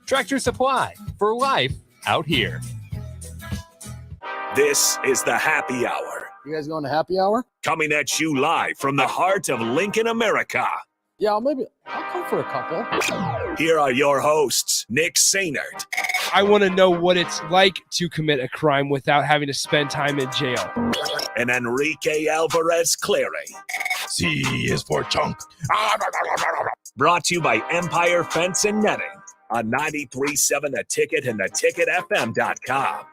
Tractor Supply for life out here. This is the Happy Hour. You guys going to happy hour? Coming at you live from the heart of Lincoln, America. Yeah, I'll come for a couple. Here are your hosts, Nick Sainert. I want to know what it's like to commit a crime without having to spend time in jail. And Enrique Alvarez Clary. C is for chunk. Brought to you by Empire Fence and Netting on 93.7 The Ticket and theticketfm.com.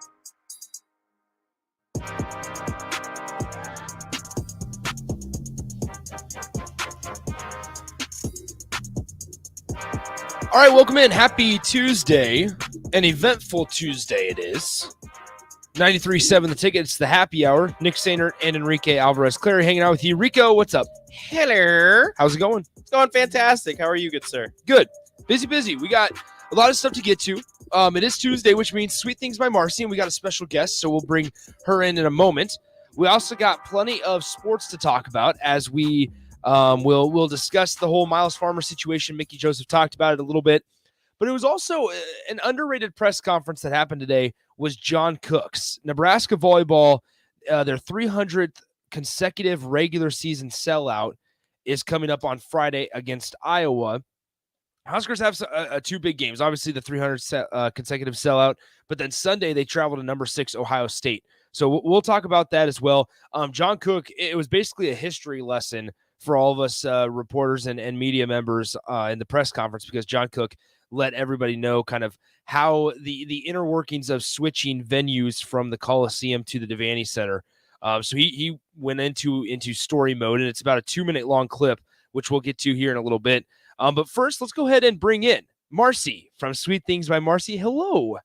All right, welcome in. Happy Tuesday. An eventful Tuesday it is. 93.7 The Ticket. It's the happy hour. Nick Sainert and Enrique Alvarez Clary hanging out with you. Rico, what's up? Hello. How's it going? It's going fantastic. How are you, good sir? Good. Busy. We got a lot of stuff to get to. It is Tuesday, which means Sweet Things by Marcy, and we got a special guest, so we'll bring her in a moment. We also got plenty of sports to talk about as we we'll discuss the whole Miles Farmer situation. Mickey Joseph talked about it a little bit, but it was also an underrated press conference that happened today was John Cook's. Nebraska volleyball, their 300th consecutive regular season sellout is coming up on Friday against Iowa. Huskers have two big games, obviously the 300 consecutive sellout, but then Sunday they travel to number 6 Ohio State. So we'll talk about that as well. John Cook, it was basically a history lesson for all of us reporters and media members in the press conference, because John Cook let everybody know kind of how the inner workings of switching venues from the Coliseum to the Devaney Center. So he went into story mode, and it's about a 2-minute long clip, which we'll get to here in a little bit. But first, let's go ahead and bring in Marcy from Sweet Things by Marcy. Hello.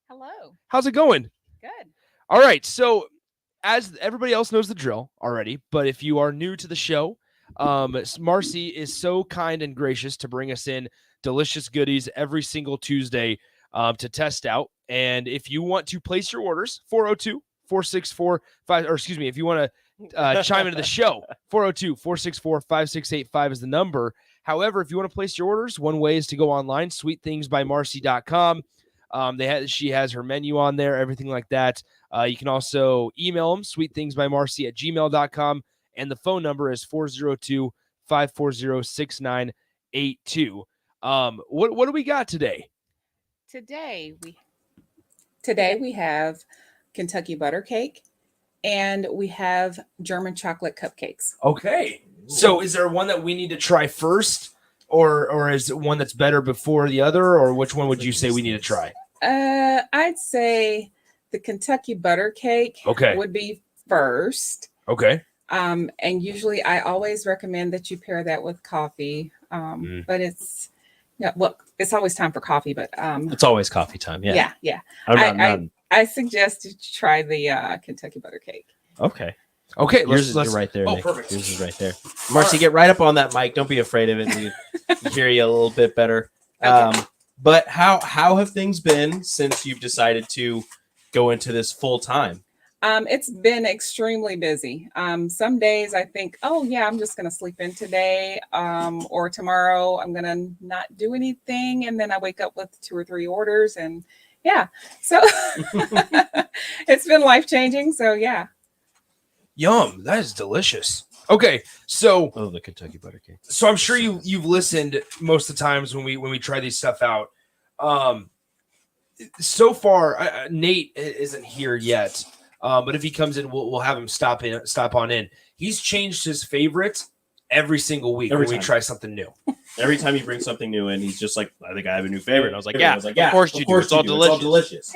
Hello. How's it going? Good. All right. So as everybody else knows the drill already, but if you are new to the show, Marcy is so kind and gracious to bring us in delicious goodies every single Tuesday to test out. And if you want to place your orders, 402-464-5, or excuse me, if you want to chime into the show, 402-464-5685 is the number. However, if you want to place your orders, one way is to go online, sweetthingsbymarcy.com. She has her menu on there, everything like that. You can also email them, sweetthingsbymarcy@gmail.com, and the phone number is 402-540-6982. What do we got today? Today we have Kentucky butter cake, and we have German chocolate cupcakes. Okay. So is there one that we need to try first, or is it one that's better before the other, or which one would you say we need to try? I'd say the Kentucky butter cake would be first. Okay. And usually I always recommend that you pair that with coffee. But it's always time for coffee, but it's always coffee time. Yeah. Yeah. I suggest you try the Kentucky butter cake. Okay. Yours is right there, Nick. Perfect. Yours is right there. Marcy, get right up on that mic. Don't be afraid of it. We hear you a little bit better. Okay. But how have things been since you've decided to go into this full time? It's been extremely busy. Some days I think, oh yeah, I'm just going to sleep in today, or tomorrow I'm going to not do anything, and then I wake up with 2 or 3 orders, and yeah, so it's been life-changing. So yeah. Yum, that is delicious. Okay, so the Kentucky butter cake. So I'm sure you've listened most of the times when we try these stuff out. So far, Nate isn't here yet, but if he comes in, we'll have him stop on in. He's changed his favorite every single week when we try something new. Every time you bring something new in, he's just like, I think I have a new favorite. And I was like, yeah, of course you do. It's all delicious.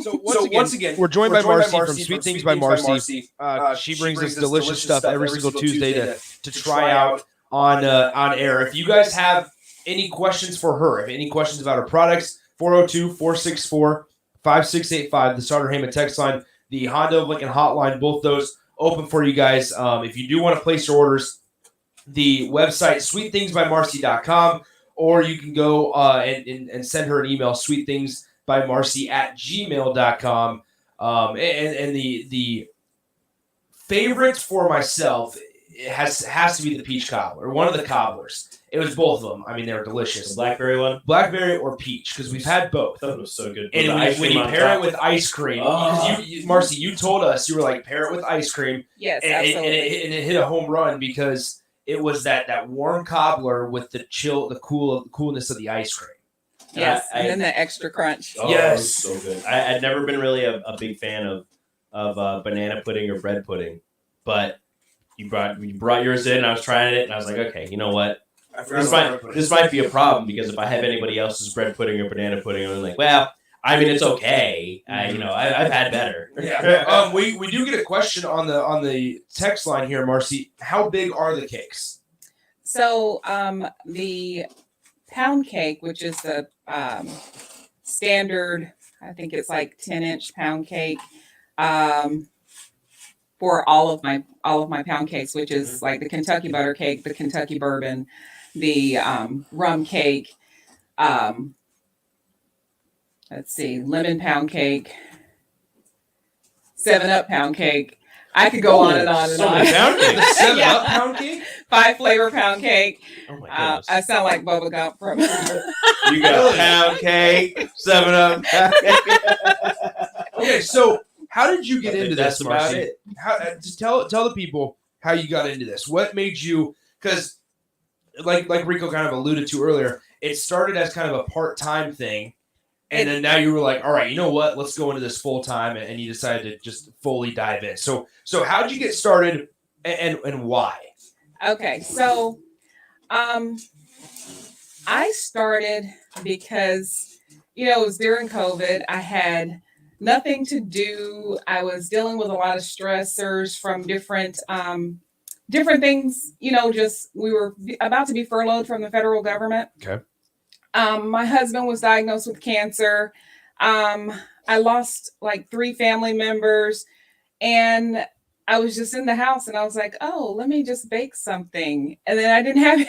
So once again, we're joined by Marcy from Sweet Things by Marcy. She brings us delicious stuff every single Tuesday to try out on air. If you guys have any questions for her, if any questions about her products, 402-464-5685, the Starter Heyman text line, the Honda of Lincoln hotline, both those open for you guys. If you do want to place your orders, the website, sweetthingsbymarcy.com, or you can go and send her an email, sweetthingsbymarcy@gmail.com. And the favorite for myself has to be the peach cobbler, one of the cobblers. It was both of them. I mean, they were delicious. The blackberry one? Blackberry or peach, because we've had both. That was so good. And when you pair it with ice cream, Marcy, you told us, you were like, pair it with ice cream. Yes, and absolutely. it hit a home run because it was that warm cobbler with the coolness of the ice cream. Yes, and then the extra crunch. Oh, Yes, so good. I'd never been really a big fan of banana pudding or bread pudding, but you brought yours in, and I was trying it, and I was like, okay, you know what? This might be a problem because if I have anybody else's bread pudding or banana pudding, I'm like, well, I mean, it's okay. I've had better. Yeah. We do get a question on the text line here, Marcy. How big are the cakes? So the pound cake, which is the standard, I think it's like 10-inch pound cake, for all of my pound cakes, which is like the Kentucky butter cake, the Kentucky bourbon, the rum cake, let's see, lemon pound cake, 7-Up pound cake. I could go on and on and on. Pound cake. The 7-Up pound cake? 5-flavor pound cake. Oh my goodness. I sound like Bubba Gump from. You got pound cake, 7-Up. Okay, so how did you get into That's this, about Marcy? it. Just tell the people how you got into this. What made you? Because like Rico kind of alluded to earlier, it started as kind of a part-time thing, and then now you were like, all right, you know what? Let's go into this full-time, and you decided to just fully dive in. So how did you get started, and why? Okay, so I started because, it was during COVID. I had nothing to do. I was dealing with a lot of stressors from different things, just we were about to be furloughed from the federal government. Okay. My husband was diagnosed with cancer. I lost like 3 family members, and I was just in the house, and I was like, oh, let me just bake something. And then I didn't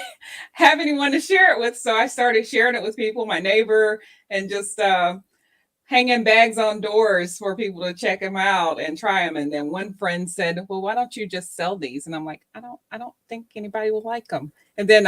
have anyone to share it with. So I started sharing it with people, my neighbor, and just hanging bags on doors for people to check them out and try them. And then one friend said, well, why don't you just sell these? And I'm like, I don't think anybody will like them. And then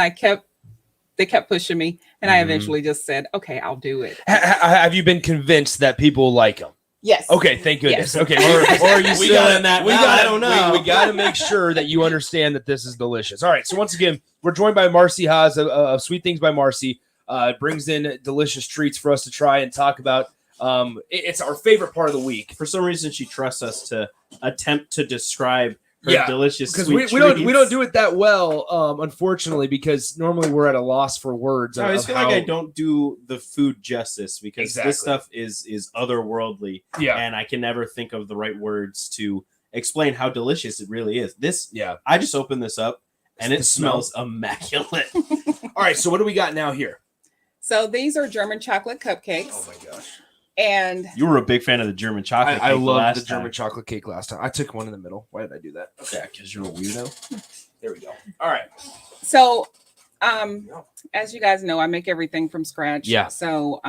they kept pushing me, and I eventually just said, okay, I'll do it. Have you been convinced that people like them? Yes. Okay, thank goodness. Yes. Okay, or are you still in that? I don't know. We got to make sure that you understand that this is delicious. All right, so once again, we're joined by Marcy Haas of Sweet Things by Marcy. Brings in delicious treats for us to try and talk about. It's our favorite part of the week. For some reason, she trusts us to attempt to describe her delicious because sweet we don't do it that well, unfortunately, because normally we're at a loss for words. I always feel like I don't do the food justice because this stuff is otherworldly, and I can never think of the right words to explain how delicious it really is. I just opened this up, and it smells immaculate. All right, so what do we got now here? So these are German chocolate cupcakes. Oh my gosh. And you were a big fan of the German chocolate cake. I loved the German chocolate cake last time. I took one in the middle. Why did I do that? Okay, because you're a weirdo. There we go. All right. So, as you guys know, I make everything from scratch. Yeah. So,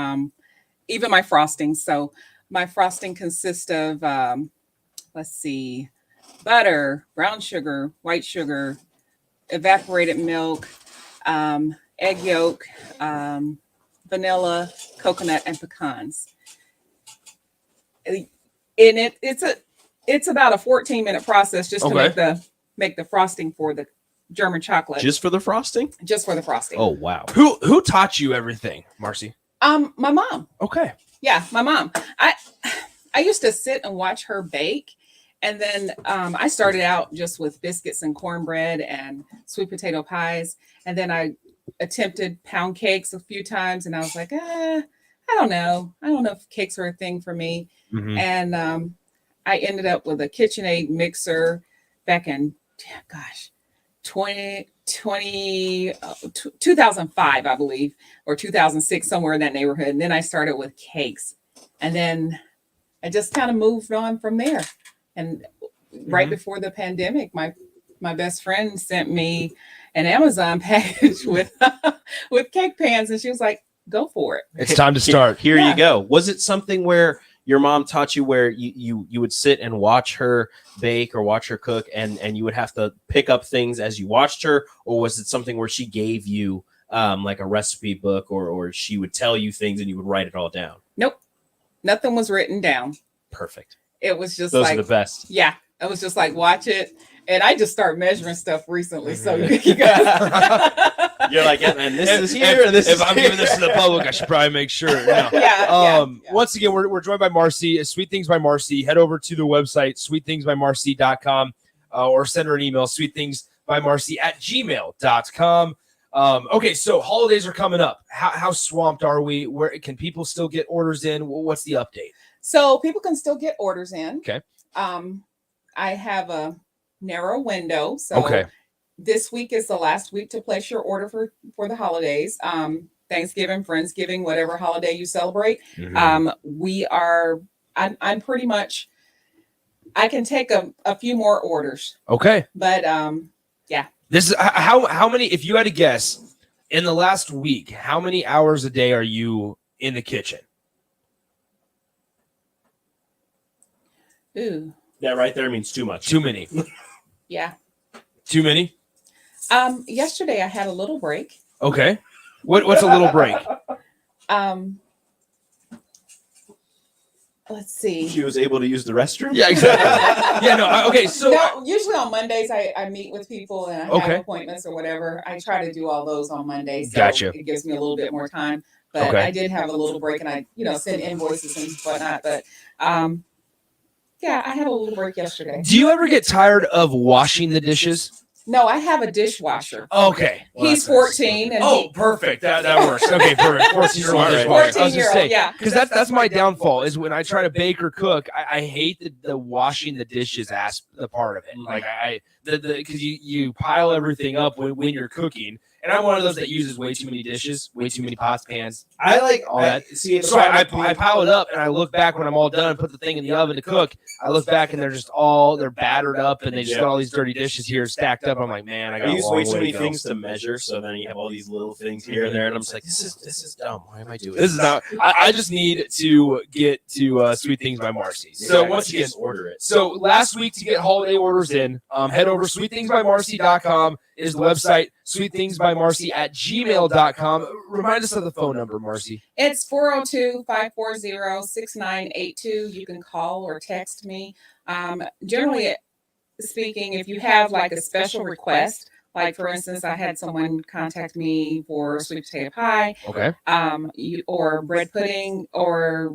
even my frosting. So, my frosting consists of, butter, brown sugar, white sugar, evaporated milk, egg yolk, vanilla, coconut, and pecans. And it's about a 14-minute process just to make the frosting for the German chocolate. Just for the frosting? Just for the frosting. Oh wow. Who taught you everything, Marcy? My mom. Okay. Yeah, my mom. I used to sit and watch her bake, and then I started out just with biscuits and cornbread and sweet potato pies, and then I attempted pound cakes a few times, and I was like, I don't know if cakes are a thing for me. Mm-hmm. And I ended up with a KitchenAid mixer back in 2005, I believe, or 2006, somewhere in that neighborhood. And then I started with cakes, and then I just kind of moved on from there. And right before the pandemic, my best friend sent me an Amazon package with cake pans, and she was like, go for it. It's time to start. Here you go. Was it something where your mom taught you where you would sit and watch her bake or watch her cook, and you would have to pick up things as you watched her, or was it something where she gave you like a recipe book, or she would tell you things and you would write it all down? Nope. Nothing was written down. Perfect. It was just Those like are the best. Yeah. It was just like watch it. And I just start measuring stuff recently. So you guys You're like, and this is here, and this if is I'm here. giving this to the public, I should probably make sure. No. yeah. Once again, we're joined by Marcy, Sweet Things by Marcy. Head over to the website, sweetthingsbymarcy.com, or send her an email, sweetthingsbymarcy@gmail.com. Okay, so holidays are coming up. How swamped are we? Where can people still get orders in? What's the update? So people can still get orders in. Okay. I have a narrow window. So Okay. this week is the last week to place your order for the holidays. Thanksgiving, Friendsgiving, whatever holiday you celebrate. Mhm. I'm pretty much, I can take a few more orders, Okay. but This is how many, if you had to guess, in the last week, how many hours a day are you in the kitchen? ooh, That right there means too much. Too many. yeah. Too many? Yesterday I had a little break. Okay. What's a little break? Let's see. She was able to use the restroom. Yeah, exactly. Yeah, no. Okay, so No, usually on Mondays I meet with people and I Okay. have appointments or whatever. I try to do all those on Mondays. So Gotcha. It gives me a little bit more time. But Okay. I did have a little break and I, send invoices and whatnot. But yeah, I had a little break yesterday. do you ever get tired of washing the dishes? No, I have a dishwasher. Okay. He's 14 and Oh, perfect. That works. Okay, perfect. 14-year-old Smart, dishwasher. right? I was gonna 14-year-old, say, yeah. because that's my downfall is when I try to bake or cook, I hate the washing the dishes the part of it. Like because you pile everything up when you're cooking, and I'm one of those that uses way too many dishes, way too many pots, pans. I like all that. See, So I pile it up, and I look back when I'm all done, put the thing in the oven to cook. I look back, and they're battered up, and they just got all these dirty dishes here stacked up. I'm like, man, I got I a use long way too way many to go. things to measure, so then you have all these little things here and there, and I'm just like, this is dumb. Why am I doing This is not. I just need to get to Sweet Things by Marcy. So once again, just order it. so last week to get holiday orders in, head over sweetthingsbymarcy.com is the website. Sweetthingsbymarcy@gmail.com. Remind us of the phone number, Marcy. It's 402-540-6982. You can call or text me. Generally speaking, if you have like a special request, like for instance, I had someone contact me for sweet potato pie, Okay. or bread pudding, or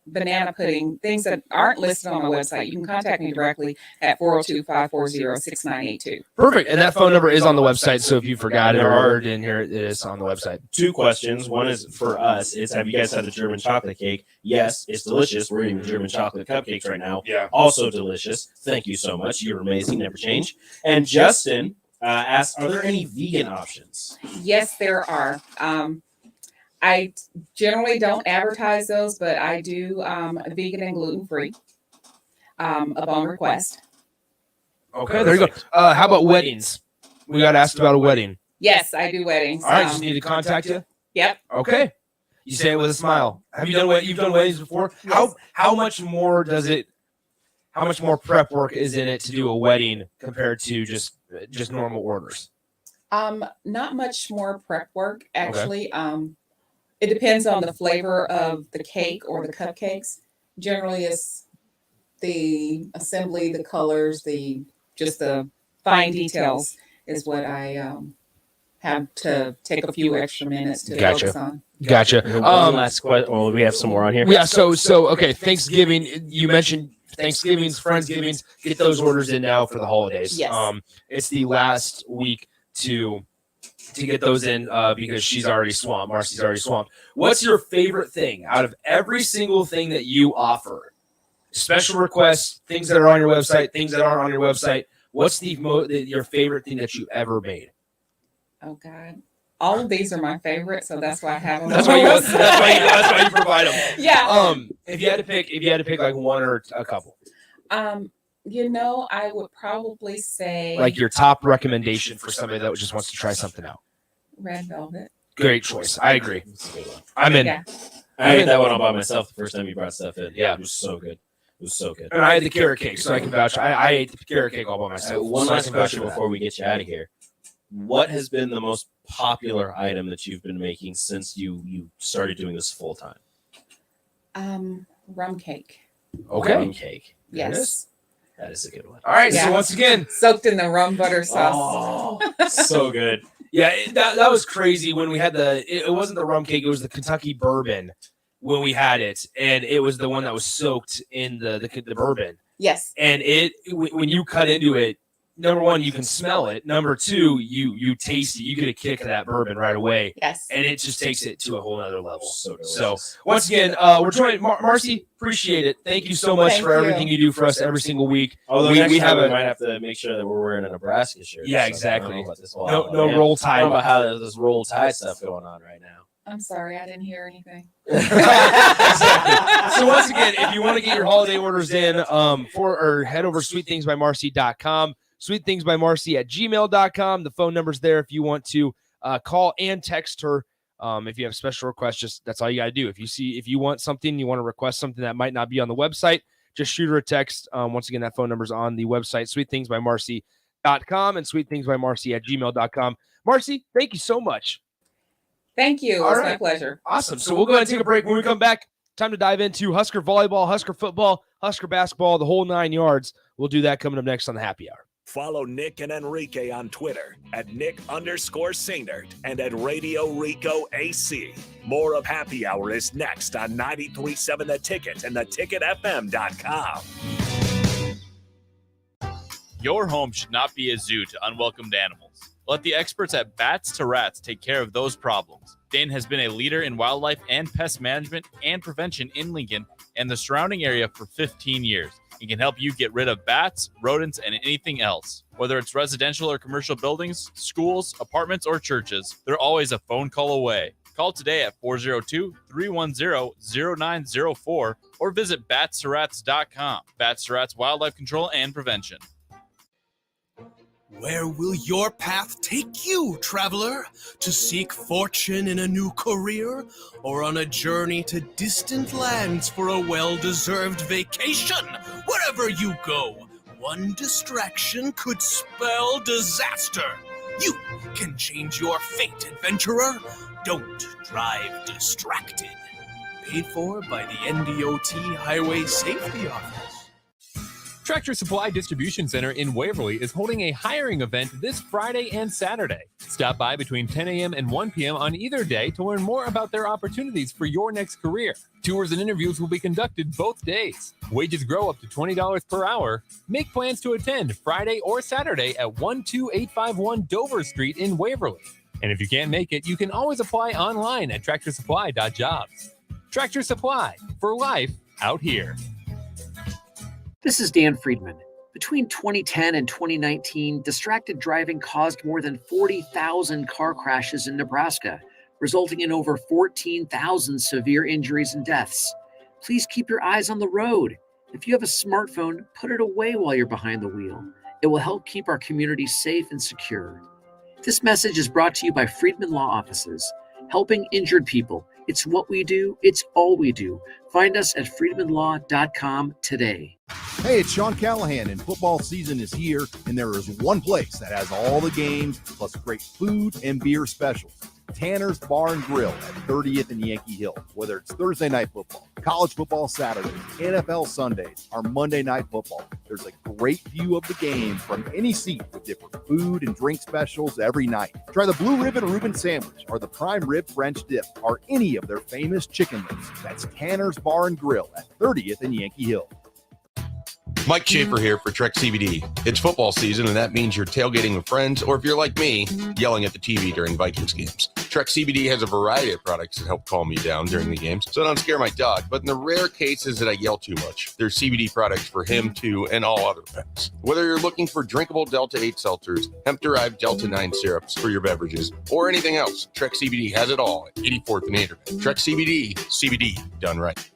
banana pudding, things that aren't listed on my website. You can contact me directly at 402-540-6982. Perfect. And that phone number is on the website. So if you forgot it or didn't hear it, it is on the website. Two questions. One is for us. It's, have you guys had the German chocolate cake? Yes, it's delicious. We're eating German chocolate cupcakes right now. Yeah. Also delicious. Thank you so much. You're amazing. Never change. And Justin asked, are there any vegan options? Yes, there are. I generally don't advertise those, but I do vegan and gluten-free upon request. Okay. There you go. How about weddings? We got asked about a wedding. Yes, I do weddings. All right. Just need to contact you. Yep. Okay. You say it with a smile. Have you done you've done weddings before? Yes. How much more prep work is in it to do a wedding compared to just normal orders? Not much more prep work, actually. It depends on the flavor of the cake or the cupcakes. Generally, it's the assembly, the colors, just the fine details is what I have to take a few extra minutes to Gotcha. focus on. Gotcha. One last question. Well, we have some more on here. Yeah. So okay. Thanksgiving. You mentioned Thanksgivings, Friendsgivings. Get those orders in now for the holidays. Yes. It's the last week to get those in because she's already swamped. Marcy's already swamped. What's your favorite thing out of every single thing that you offer? Special requests, things that are on your website, things that aren't on your website. What's your favorite thing that you ever made? Oh God. All of these are my favorite, so that's why I have them. That's on why my you. website. That's why you provide them. Yeah. If you had to pick like one or a couple, I would probably say like your top recommendation for somebody that just wants to try something out. red velvet. Great choice. I agree. I'm in. Yeah. I ate that one all by myself the first time you brought stuff in. Yeah. It was so good. It was so good. And I had the carrot cake, so I can vouch. I ate the carrot cake all by myself. One so I last can vouch question for that. before we get you out of here. What has been the most popular item that you've been making since you started doing this full time? Rum cake. Okay. Rum cake. Yes. That is a good one. All right. Yeah. So once again, Soaked in the rum butter sauce. Oh, so good. yeah, that was crazy when we had it wasn't the rum cake, it was the Kentucky bourbon when we had it, and it was the one that was soaked in the bourbon. Yes. And when you cut into it, number one, you can smell it. Number two, you taste it. You get a kick of that bourbon right away. Yes. And it just takes it to a whole other level. So So once again, we're joined. Marcy, appreciate it. Thank you so much Thank for you. everything you do for us every single week. Although we we have might have to make sure that we're wearing a Nebraska shirt. Yeah, So exactly. I don't know about this No roll I don't know tide. about how there's this roll tide stuff going on right now. I'm sorry, I didn't hear anything. Exactly. So once again, if you want to get your holiday orders in, head over to sweetthingsbymarcy.com, sweetthingsbymarcy@gmail.com. The phone number's there if you want to call and text her. If you have special requests, just that's all you got to do. If you want something, you want to request something that might not be on the website, just shoot her a text. Once again, that phone number's on the website, sweetthingsbymarcy.com and sweetthingsbymarcy@gmail.com. Marcy, thank you so much. Thank you. It All was right. my pleasure. Awesome. So we'll go ahead and take a break. When we come back, time to dive into Husker volleyball, Husker football, Husker basketball, the whole 9 yards. We'll do that coming up next on the Happy Hour. Follow Nick and Enrique on Twitter at Nick_Sainert and at Radio Rico AC. More of Happy Hour is next on 93.7 The Ticket and theticketfm.com. Your home should not be a zoo to unwelcomed animals. Let the experts at Bats to Rats take care of those problems. Dane has been a leader in wildlife and pest management and prevention in Lincoln and the surrounding area for 15 years. He can help you get rid of bats, rodents, and anything else. Whether it's residential or commercial buildings, schools, apartments, or churches, they're always a phone call away. Call today at 402-310-0904 or visit batstoRats.com. Bats to Rats Wildlife Control and Prevention. Where will your path take you, traveler? To seek fortune in a new career? Or on a journey to distant lands for a well-deserved vacation? Wherever you go, one distraction could spell disaster. You can change your fate, adventurer. Don't drive distracted. Paid for by the NDOT Highway Safety Office. Tractor Supply Distribution Center in Waverly is holding a hiring event this Friday and Saturday. Stop by between 10 a.m. and 1 p.m. on either day to learn more about their opportunities for your next career. Tours and interviews will be conducted both days. Wages grow up to $20 per hour. Make plans to attend Friday or Saturday at 12851 Dover Street in Waverly. And if you can't make it, you can always apply online at tractorsupply.jobs. Tractor Supply, for life out here. This is Dan Friedman. Between 2010 and 2019, distracted driving caused more than 40,000 car crashes in Nebraska, resulting in over 14,000 severe injuries and deaths. Please keep your eyes on the road. If you have a smartphone, put it away while you're behind the wheel. It will help keep our community safe and secure. This message is brought to you by Friedman Law Offices, helping injured people. It's what we do. It's all we do. Find us at friedmanlaw.com today. Hey, it's Sean Callahan, and football season is here, and there is one place that has all the games, plus great food and beer specials. Tanner's Bar and Grill at 30th and Yankee Hill. Whether it's Thursday night football, college football Saturdays, NFL Sundays, or Monday night football, there's a great view of the game from any seat with different food and drink specials every night. Try the Blue Ribbon Reuben Sandwich or the Prime Rib French Dip or any of their famous chicken wings. That's Tanner's Bar and Grill at 30th and Yankee Hill. Mike Schaefer here for Trek CBD. It's football season, and that means you're tailgating with friends, or if you're like me, yelling at the TV during Vikings games. Trek CBD has a variety of products that help calm me down during the games, so don't scare my dog. But in the rare cases that I yell too much, there's CBD products for him, too, and all other pets. Whether you're looking for drinkable Delta 8 seltzers, hemp-derived Delta 9 syrups for your beverages, or anything else, Trek CBD has it all at 84th and Anderson. Trek CBD, CBD done right.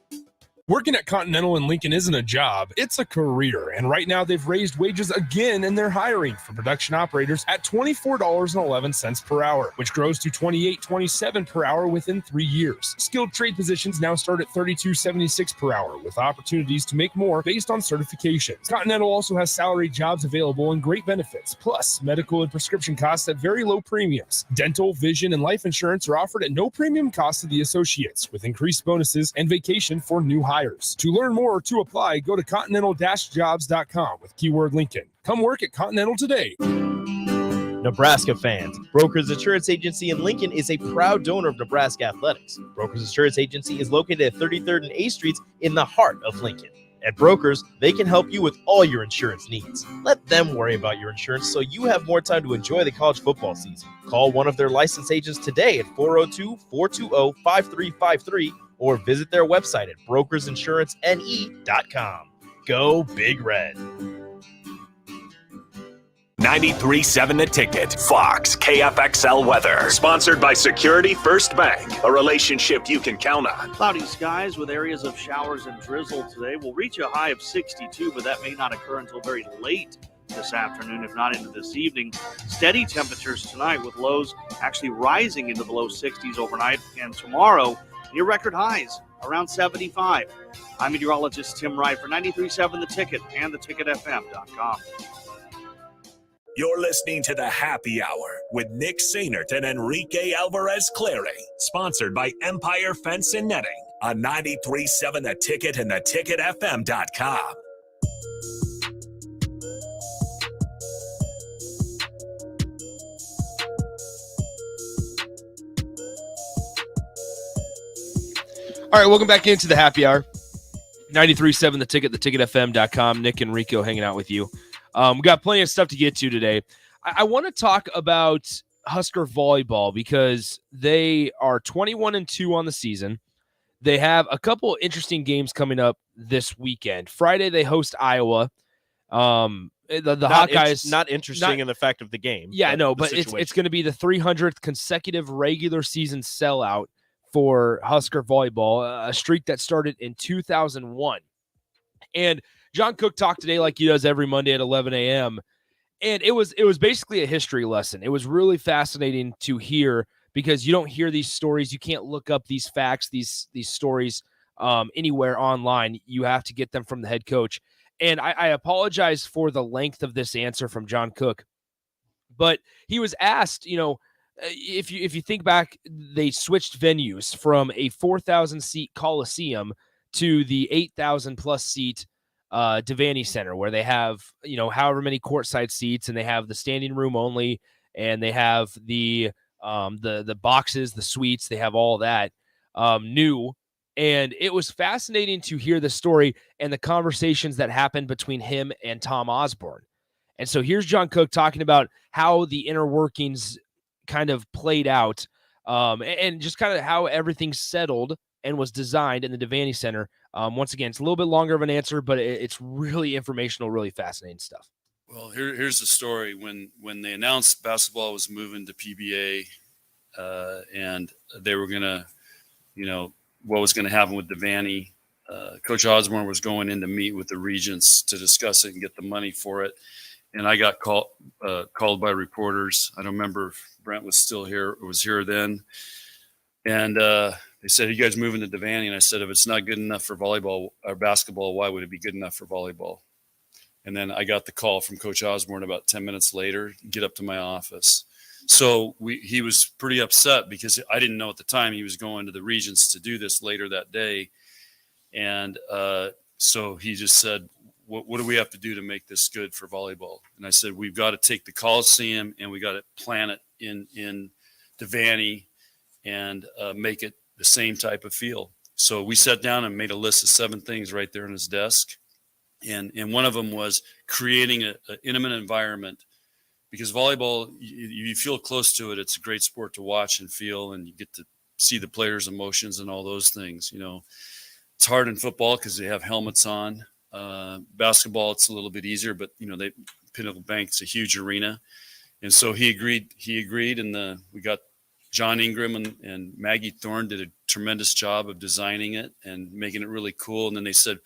Working at Continental in Lincoln isn't a job, it's a career. And right now they've raised wages again and they're hiring for production operators at $24.11 per hour, which grows to $28.27 per hour within 3 years. Skilled trade positions now start at $32.76 per hour with opportunities to make more based on certifications. Continental also has salaried jobs available and great benefits, plus medical and prescription costs at very low premiums. Dental, vision, and life insurance are offered at no premium cost to the associates, with increased bonuses and vacation for new hires. To learn more or to apply, go to continental-jobs.com with keyword Lincoln. Come work at Continental today. Nebraska fans, Brokers Insurance Agency in Lincoln is a proud donor of Nebraska Athletics. Brokers Insurance Agency is located at 33rd and A Streets in the heart of Lincoln. At Brokers, they can help you with all your insurance needs. Let them worry about your insurance so you have more time to enjoy the college football season. Call one of their licensed agents today at 402-420-5353 or visit their website at brokersinsurancene.com. Go Big Red. 93.7 The Ticket, Fox, KFXL weather. Sponsored by Security First Bank, a relationship you can count on. Cloudy skies with areas of showers and drizzle today. We'll reach a high of 62, but that may not occur until very late this afternoon, if not into this evening. Steady temperatures tonight with lows actually rising into the low 60s overnight, and tomorrow near record highs around 75. I'm meteorologist Tim Wright for 93.7 The Ticket and theticketfm.com. You're listening to the Happy Hour with Nick Sainert and Enrique Alvarez Clary, sponsored by Empire Fence and Netting on 93.7 The Ticket and theticketfm.com. All right, welcome back into the Happy Hour. 93.7 The Ticket, theticketfm.com. Nick and Rico hanging out with you. We got plenty of stuff to get to today. I want to talk about Husker volleyball because they are 21-2 on the season. They have a couple interesting games coming up this weekend. Friday, they host Iowa. The Hawkeyes. Not interesting in the fact of the game. Yeah, no, but it's going to be the 300th consecutive regular season sellout for Husker volleyball, a streak that started in 2001. And John Cook talked today like he does every Monday at 11 a.m. And it was basically a history lesson. It was really fascinating to hear because you don't hear these stories. You can't look up these facts, these stories anywhere online. You have to get them from the head coach. And I apologize for the length of this answer from John Cook. But he was asked, if you think back, they switched venues from a 4,000 seat Coliseum to the 8,000 plus seat Devaney Center, where they have however many courtside seats, and they have the standing room only, and they have the boxes, the suites, they have all that new. And it was fascinating to hear the story and the conversations that happened between him and Tom Osborne. And so here's John Cook talking about how the inner workings kind of played out and just kind of how everything settled and was designed in the Devaney Center. Once again, it's a little bit longer of an answer, but it's really informational, really fascinating stuff. Well, here's the story. When they announced basketball was moving to PBA and they were going to, what was going to happen with Devaney, Coach Osborne was going in to meet with the regents to discuss it and get the money for it. And I got called by reporters. I don't remember if Brent was still here or was here then. And they said, "Are you guys moving to Devaney?" And I said, "If it's not good enough for volleyball or basketball, why would it be good enough for volleyball?" And then I got the call from Coach Osborne about 10 minutes later, get up to my office. So he was pretty upset because I didn't know at the time he was going to the regents to do this later that day. And so he just said, what do we have to do to make this good for volleyball? And I said, we've got to take the Coliseum and we got to plant it in Devaney and make it the same type of feel. So we sat down and made a list of 7 things right there on his desk. And one of them was creating an intimate environment, because volleyball, you feel close to it. It's a great sport to watch and feel, and you get to see the players' emotions and all those things. It's hard in football because they have helmets on. Basketball, it's a little bit easier, but Pinnacle Bank's a huge arena. And so he agreed, and we got John Ingram and Maggie Thorne did a tremendous job of designing it and making it really cool. And then they said,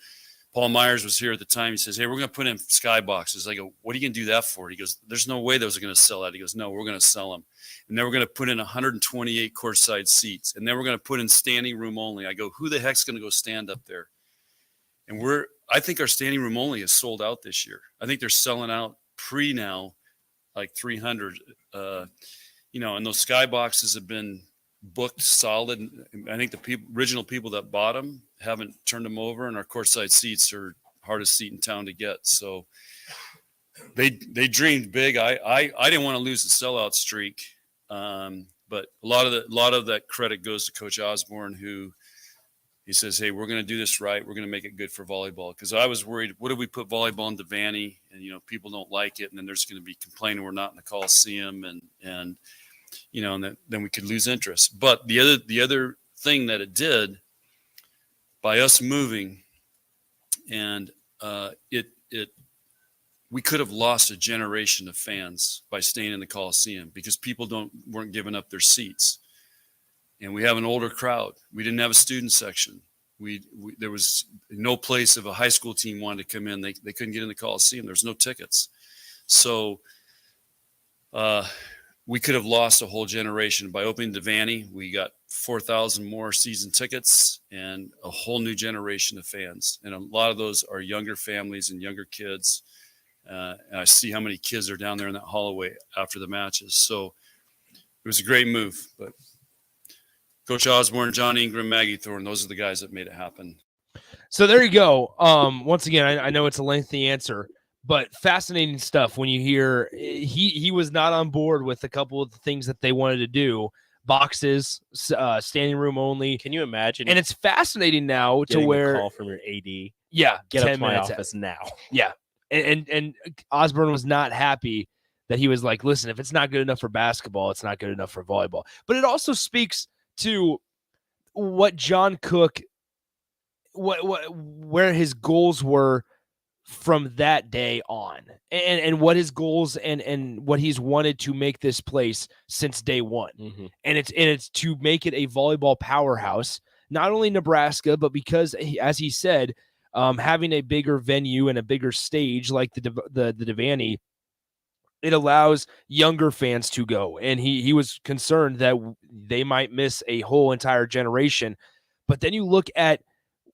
Paul Myers was here at the time. He says, hey, we're going to put in skyboxes. I go, what are you going to do that for? He goes, there's no way those are going to sell out. He goes, no, we're going to sell them. And then we're going to put in 128 courtside seats. And then we're going to put in standing room only. I go, who the heck's going to go stand up there? And I think our standing room only is sold out this year. I think they're selling out now, like 300, and those skyboxes have been booked solid. I think the original people that bought them haven't turned them over, and our courtside seats are hardest seat in town to get. So they dreamed big. I didn't want to lose the sellout streak, but a lot of that credit goes to Coach Osborne, who he says, hey, we're going to do this right. We're going to make it good for volleyball. Because I was worried, what if we put volleyball in Devaney and people don't like it, and then there's going to be complaining we're not in the Coliseum, and then we could lose interest. But the other thing that it did, by us moving, and we could have lost a generation of fans by staying in the Coliseum, because people weren't giving up their seats, and we have an older crowd. We didn't have a student section. There was no place if a high school team wanted to come in. They couldn't get in the Coliseum. There's no tickets, so. We could have lost a whole generation. By opening Devaney, we got 4,000 more season tickets and a whole new generation of fans. And a lot of those are younger families and younger kids. And I see how many kids are down there in that hallway after the matches. So it was a great move. But Coach Osborne, John Ingram, Maggie Thorne, those are the guys that made it happen. So there you go. Once again, I know it's a lengthy answer, but fascinating stuff when you hear he was not on board with a couple of the things that they wanted to do. Boxes, standing room only. Can you imagine? And it's fascinating now to where a call from your AD. Yeah, get up to my office now. Yeah, and Osborne was not happy that he was like, listen, if it's not good enough for basketball, it's not good enough for volleyball. But it also speaks to what John Cook, where his goals were from that day on, and what his goals and what he's wanted to make this place since day one. Mm-hmm. And it's to make it a volleyball powerhouse, not only Nebraska, but because, as he said, having a bigger venue and a bigger stage like the Devaney, it allows younger fans to go. And he was concerned that they might miss a whole entire generation. But then you look at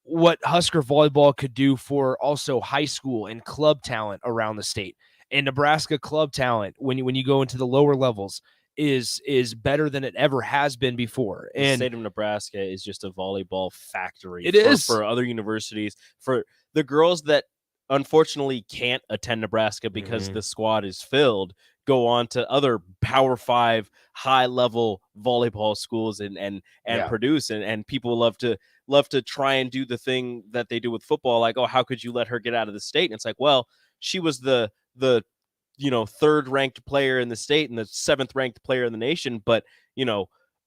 what Husker volleyball could do for also high school and club talent around the state. And Nebraska club talent, when you go into the lower levels, is better than it ever has been before. And the state of Nebraska is just a volleyball factory. It is for other universities, for the girls that unfortunately can't attend Nebraska because the squad is filled, go on to other Power 5 high level volleyball schools and produce, and people love to try and do the thing that they do with football, like, oh, how could you let her get out of the state? And it's like, well, she was the third ranked player in the state and the 7th ranked player in the nation, but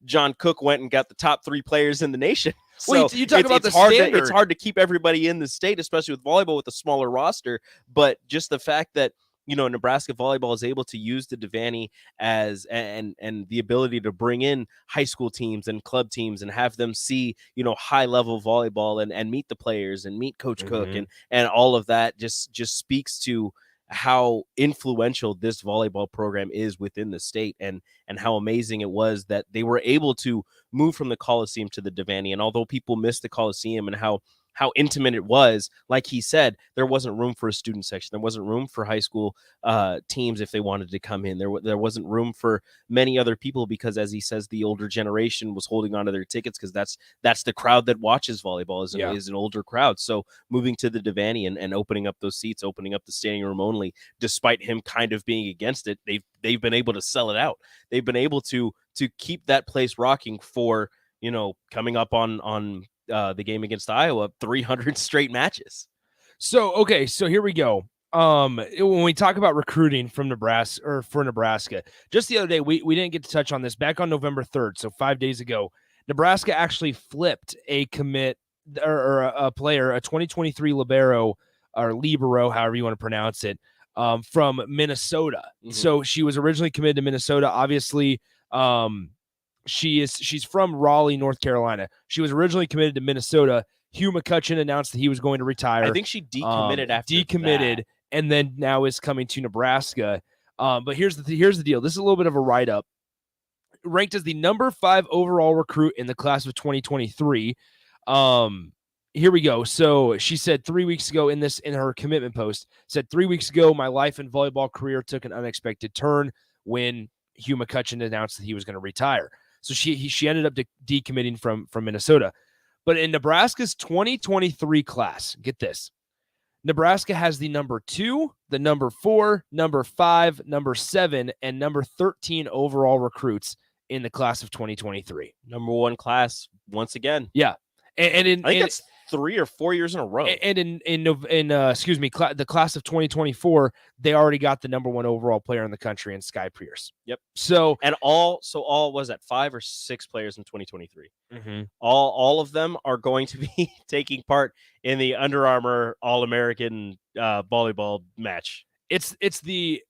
John Cook went and got the top 3 players in the nation. So well, you talk about it's the hard standard. it's hard to keep everybody in the state, especially with volleyball with a smaller roster. But just the fact that Nebraska volleyball is able to use the Devaney as and the ability to bring in high school teams and club teams and have them see high level volleyball and meet the players and meet Coach Cook and all of that just speaks to how influential this volleyball program is within the state, and how amazing it was that they were able to move from the Coliseum to the Devaney. And although people miss the Coliseum and how intimate it was, like he said, there wasn't room for a student section. There wasn't room for high school teams if they wanted to come in. There wasn't room for many other people because, as he says, the older generation was holding on to their tickets because that's the crowd that watches volleyball is an older crowd. So moving to the Devaney and opening up those seats, opening up the standing room only, despite him kind of being against it, they've been able to sell it out. They've been able to keep that place rocking for coming up on the game against Iowa, 300 straight matches. So here we go. When we talk about recruiting from Nebraska or for Nebraska, just the other day, we didn't get to touch on this. Back on November 3rd, so 5 days ago, Nebraska actually flipped a commit or a player, a 2023 libero or libero, however you want to pronounce it, from Minnesota. So she was originally committed to Minnesota. Obviously, She's from Raleigh, North Carolina. She was originally committed to Minnesota. Hugh McCutcheon announced that he was going to retire. I think she decommitted after that. And then now is coming to Nebraska. But here's the deal. This is a little bit of a write-up. Ranked as the number 5 overall recruit in the class of 2023. Here we go. So she said 3 weeks ago in her commitment post, said 3 weeks ago, my life and volleyball career took an unexpected turn when Hugh McCutcheon announced that he was going to retire. So she ended up decommitting from Minnesota. But in Nebraska's 2023 class, get this, Nebraska has the number 2, the number 4, number 5, number 7, and number 13 overall recruits in the class of 2023. Number 1 class once again. Yeah. And I think that's 3 or 4 years in a row. And the class of 2024, they already got the number 1 overall player in the country in Sky Pierce. Yep. So all was that 5 or 6 players in 2023. Mm-hmm. All of them are going to be taking part in the Under Armour All-American volleyball match. It's just the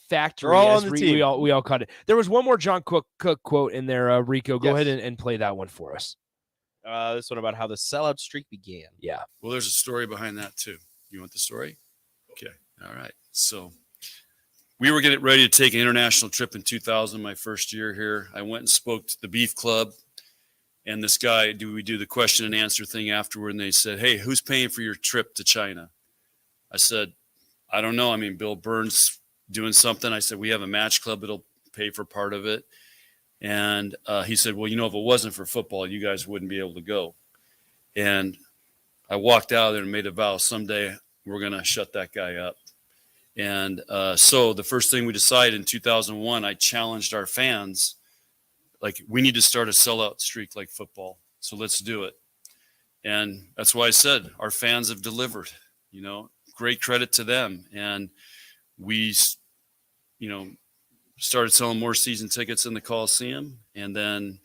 factory. They're all on the team. We all caught it. There was one more John Cook quote in there. Rico, go ahead and play that one for us. This one about how the sellout streak began. Yeah. Well, there's a story behind that too. You want the story? Okay. All right. So we were getting ready to take an international trip in 2000, my first year here. I went and spoke to the Beef Club, and this guy, we do the question and answer thing afterward, and they said, hey, who's paying for your trip to China? I said, I don't know. I mean, Bill Burns doing something. I said, we have a match club that'll pay for part of it. And he said, well, if it wasn't for football, you guys wouldn't be able to go. And I walked out there and made a vow, someday we're going to shut that guy up. And so the first thing we decided in 2001, I challenged our fans, like, we need to start a sellout streak like football. So let's do it. And that's why I said our fans have delivered, great credit to them. And we, started selling more season tickets in the Coliseum, and then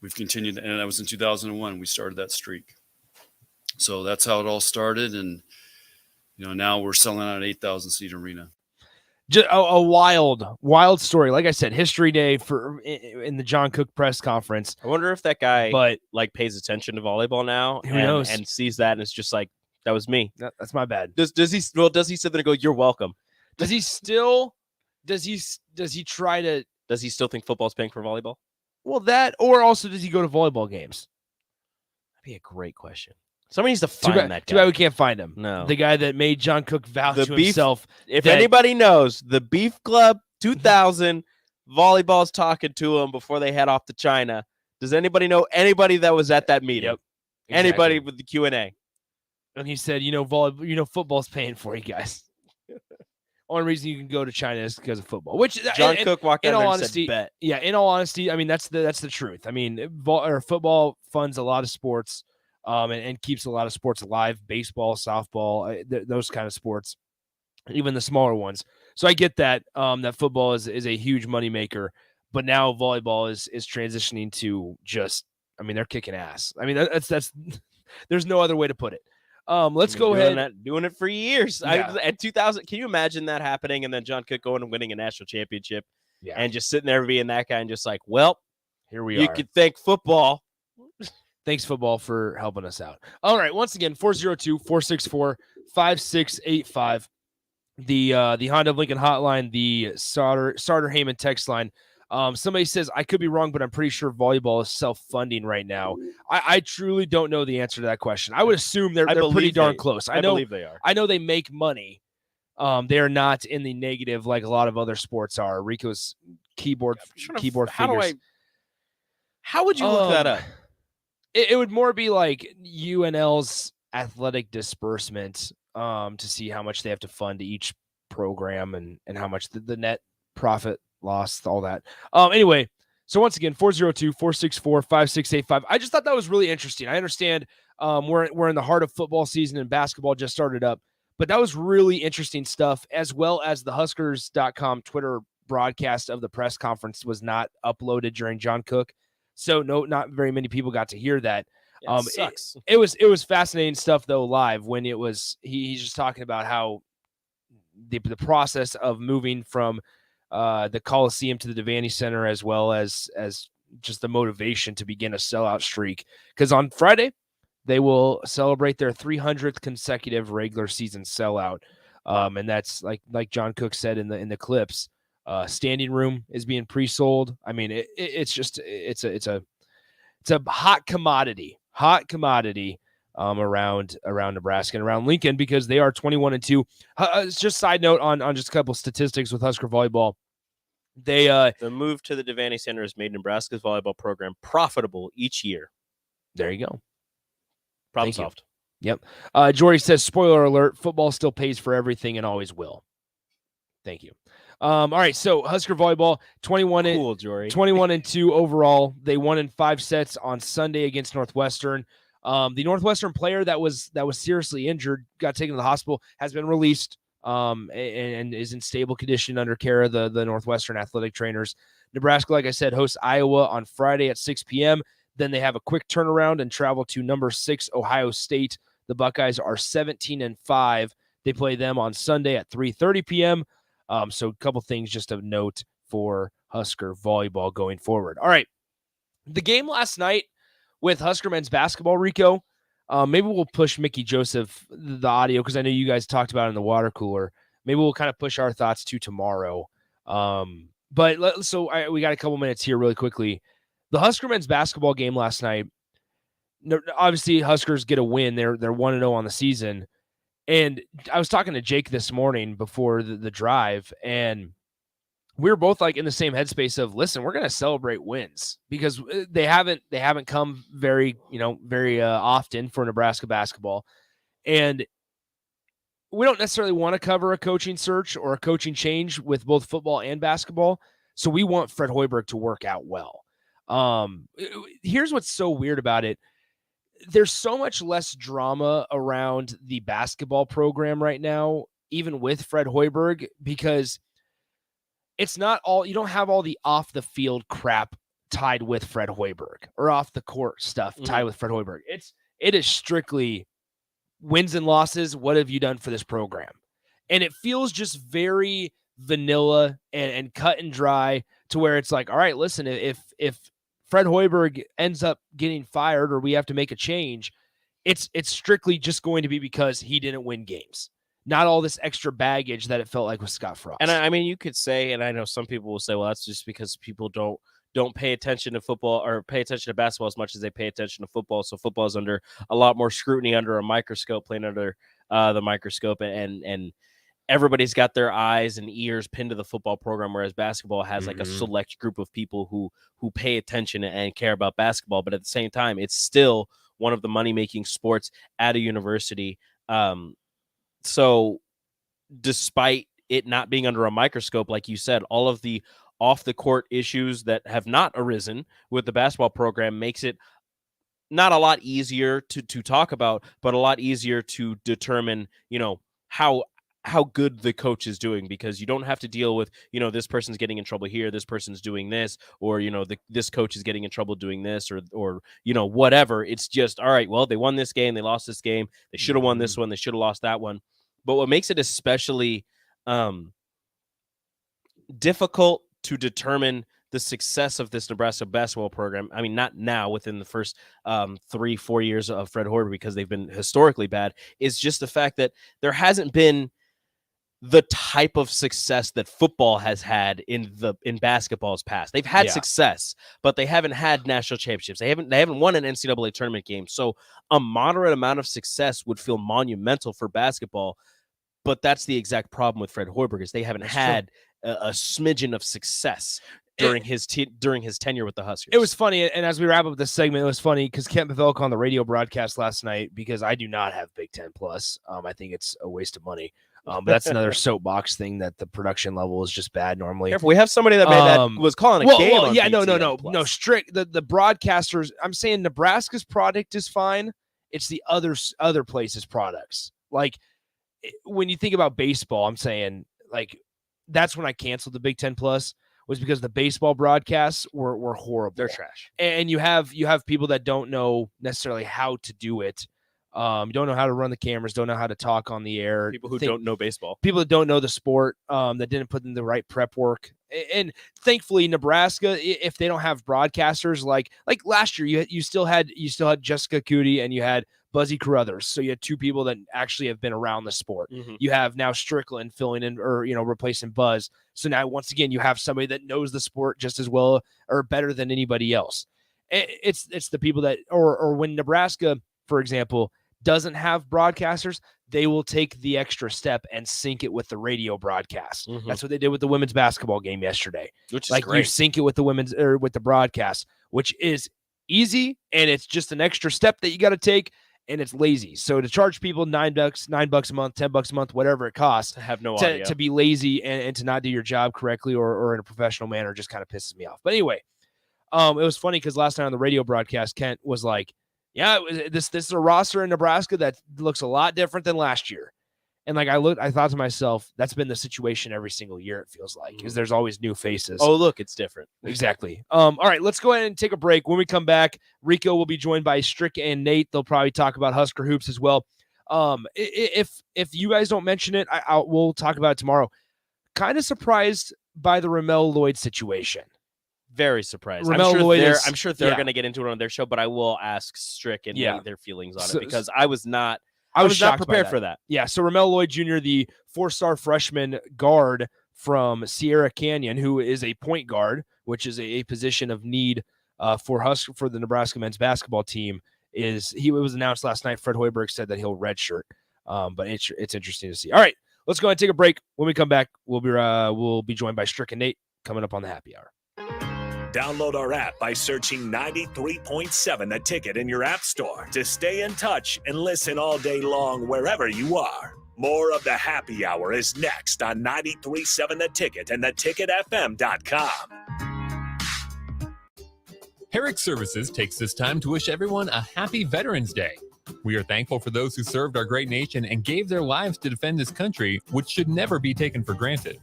we've continued, and that was in 2001 we started that streak. So that's how it all started, and now we're selling out an 8,000 seat arena. Just a wild story. Like I said, History Day in the John Cook press conference. I wonder if that guy pays attention to volleyball now and sees that and it's just like, that was me. That's my bad. Does he sit there and go, you're welcome? Does he still Does he still think football's paying for volleyball? Well, that, or also does he go to volleyball games? That'd be a great question. Somebody needs to find that guy. Too bad we can't find him. No. The guy that made John Cook vow to himself. If anybody knows, the Beef Club 2000, volleyball's talking to him before they head off to China. Does anybody know anybody that was at that meeting? Yep. Anybody with the Q&A? And he said, football's paying for you guys. Only reason you can go to China is because of football. Which John Cook walked out there and said, bet. Yeah, in all honesty, I mean, that's the truth. I mean, football funds a lot of sports and keeps a lot of sports alive. Baseball, softball, those kind of sports, even the smaller ones. So I get that that football is a huge moneymaker, but now volleyball is transitioning to just, I mean, they're kicking ass. I mean, that's there's no other way to put it. Let's go ahead. Doing it for years. Yeah. At 2000, can you imagine that happening? And then John Cook going and winning a national championship, and just sitting there being that guy and just like, well, here we are. You could thank football. Thanks, football, for helping us out. All right. Once again, 402-464-5685. The Honda of Lincoln hotline, the Starter Heyman text line. Somebody says, I could be wrong, but I'm pretty sure volleyball is self-funding right now. I truly don't know the answer to that question. I would assume they're pretty darn close. I believe they are. I know they make money. They are not in the negative like a lot of other sports are. Rico's keyboard fingers. How would you look that up? It would more be like UNL's athletic disbursement to see how much they have to fund each program and how much the net profit lost, all that. Anyway, so once again, 402-464-5685. I just thought that was really interesting. I understand we're in the heart of football season and basketball just started up, but that was really interesting stuff, as well as the Huskers.com Twitter broadcast of the press conference was not uploaded during John Cook. So not very many people got to hear that. Yeah, it sucks. It was fascinating stuff though live when it was he's just talking about how the process of moving from the Coliseum to the Devaney Center, as well as just the motivation to begin a sellout streak. Because on Friday, they will celebrate their 300th consecutive regular season sellout. And that's like John Cook said in the clips. Standing room is being pre-sold. I mean, it's a hot commodity around Nebraska and around Lincoln, because they are 21-2. Just side note on just a couple statistics with Husker volleyball. The move to the Devaney Center has made Nebraska's volleyball program profitable each year. There you go. Problem solved. Yep. Jory says, spoiler alert, football still pays for everything and always will. Thank you. All right, so Husker volleyball, 21-2 overall. They won in 5 sets on Sunday against Northwestern. The Northwestern player that was seriously injured, got taken to the hospital, has been released and is in stable condition under care of the Northwestern athletic trainers. Nebraska, like I said, hosts Iowa on Friday at 6 p.m. Then they have a quick turnaround and travel to number 6 Ohio State. The Buckeyes are 17-5. They play them on Sunday at 3:30 p.m. So a couple things just of note for Husker volleyball going forward. All right. The game last night with Husker men's basketball, Rico, maybe we'll push Mickey Joseph, the audio, because I know you guys talked about it in the water cooler. Maybe we'll kind of push our thoughts to tomorrow. We got a couple minutes here really quickly. The Husker men's basketball game last night, obviously Huskers get a win. They're 1-0 on the season. And I was talking to Jake this morning before the drive, and we were both like in the same headspace of, listen, we're going to celebrate wins, because they haven't come very often for Nebraska basketball. And we don't necessarily want to cover a coaching search or a coaching change with both football and basketball. So we want Fred Hoiberg to work out well. Here's what's so weird about it. There's so much less drama around the basketball program right now, even with Fred Hoiberg, because it's not all, you don't have all the off the field crap tied with Fred Hoiberg, or off the court stuff tied with Fred Hoiberg. It is strictly wins and losses. What have you done for this program? And it feels just very vanilla and cut and dry, to where it's like, all right, listen, if Fred Hoiberg ends up getting fired or we have to make a change, it's strictly just going to be because he didn't win games. Not all this extra baggage that it felt like with Scott Frost. And I mean, you could say, and I know some people will say, well, that's just because people don't pay attention to football or pay attention to basketball as much as they pay attention to football. So football is under a lot more scrutiny, under a microscope, playing under the microscope, and everybody's got their eyes and ears pinned to the football program, whereas basketball has like a select group of people who pay attention and care about basketball. But at the same time, it's still one of the money-making sports at a university. So despite it not being under a microscope, like you said, all of the off-the-court issues that have not arisen with the basketball program makes it not a lot easier to talk about, but a lot easier to determine, how good the coach is doing, because you don't have to deal with, this person's getting in trouble here, this person's doing this, or, this coach is getting in trouble doing this, or whatever. It's just, all right, well, they won this game, they lost this game, they should have won this one, they should have lost that one. But what makes it especially difficult to determine the success of this Nebraska basketball program, I mean, not now within the first 3-4 years of Fred Hoiberg, because they've been historically bad, is just the fact that there hasn't been the type of success that football has had in basketball's past. They've had success, but they haven't had national championships. They haven't won an NCAA tournament game. So a moderate amount of success would feel monumental for basketball. But that's the exact problem with Fred Hoiberg, is they haven't had a smidgen of success during his tenure with the Huskers. It was funny, and as we wrap up this segment, it was funny because Kent Pavelka on the radio broadcast last night, because I do not have Big Ten Plus. I think it's a waste of money. But that's another soapbox thing, that the production level is just bad normally. If we have somebody that made that was calling a game on no, strict the broadcasters. I'm saying Nebraska's product is fine. It's the other places' products. Like when you think about baseball, I'm saying like that's when I canceled the Big Ten Plus, was because the baseball broadcasts were horrible. They're trash. And you have people that don't know necessarily how to do it. Don't know how to run the cameras, don't know how to talk on the air. People who don't know baseball. People that don't know the sport, that didn't put in the right prep work. And thankfully, Nebraska, if they don't have broadcasters like last year, you still had Jessica Cootie and you had Buzzy Carruthers. So you had two people that actually have been around the sport. Mm-hmm. You have now Strickland filling in or, replacing Buzz. So now once again, you have somebody that knows the sport just as well or better than anybody else. It's the people that, or when Nebraska, for example, doesn't have broadcasters, they will take the extra step and sync it with the radio broadcast. Mm-hmm. That's what they did with the women's basketball game yesterday. Which is like great. You sync it with the women's or with the broadcast, which is easy. And it's just an extra step that you got to take. And it's lazy. So to charge people $9 a month, $10 a month, whatever it costs, I have no idea. To be lazy and to not do your job correctly or in a professional manner just kind of pisses me off. But anyway, it was funny because last night on the radio broadcast, Kent was like, yeah, this is a roster in Nebraska that looks a lot different than last year. And like I thought to myself, that's been the situation every single year, it feels like, because there's always new faces. Oh, look, it's different. Exactly. All right, let's go ahead and take a break. When we come back, Rico will be joined by Strick and Nate. They'll probably talk about Husker hoops as well. If you guys don't mention it, we'll talk about it tomorrow. Kind of surprised by the Ramel Lloyd situation. Very surprised. Ramel Lloyd I'm sure they're going to get into it on their show, but I will ask Strick and Nate their feelings on it because I was not prepared for that. Yeah, so Ramel Lloyd Jr., the 4-star freshman guard from Sierra Canyon, who is a point guard, which is a position of need for the Nebraska men's basketball team, it was announced last night. Fred Hoiberg said that he'll redshirt, but it's interesting to see. All right, let's go ahead and take a break. When we come back, we'll be joined by Strick and Nate coming up on the Happy Hour. Download our app by searching 93.7 The Ticket in your app store to stay in touch and listen all day long wherever you are. More of the Happy Hour is next on 93.7 The Ticket and theticketfm.com. Herrick Services takes this time to wish everyone a happy Veterans Day. We are thankful for those who served our great nation and gave their lives to defend this country, which should never be taken for granted.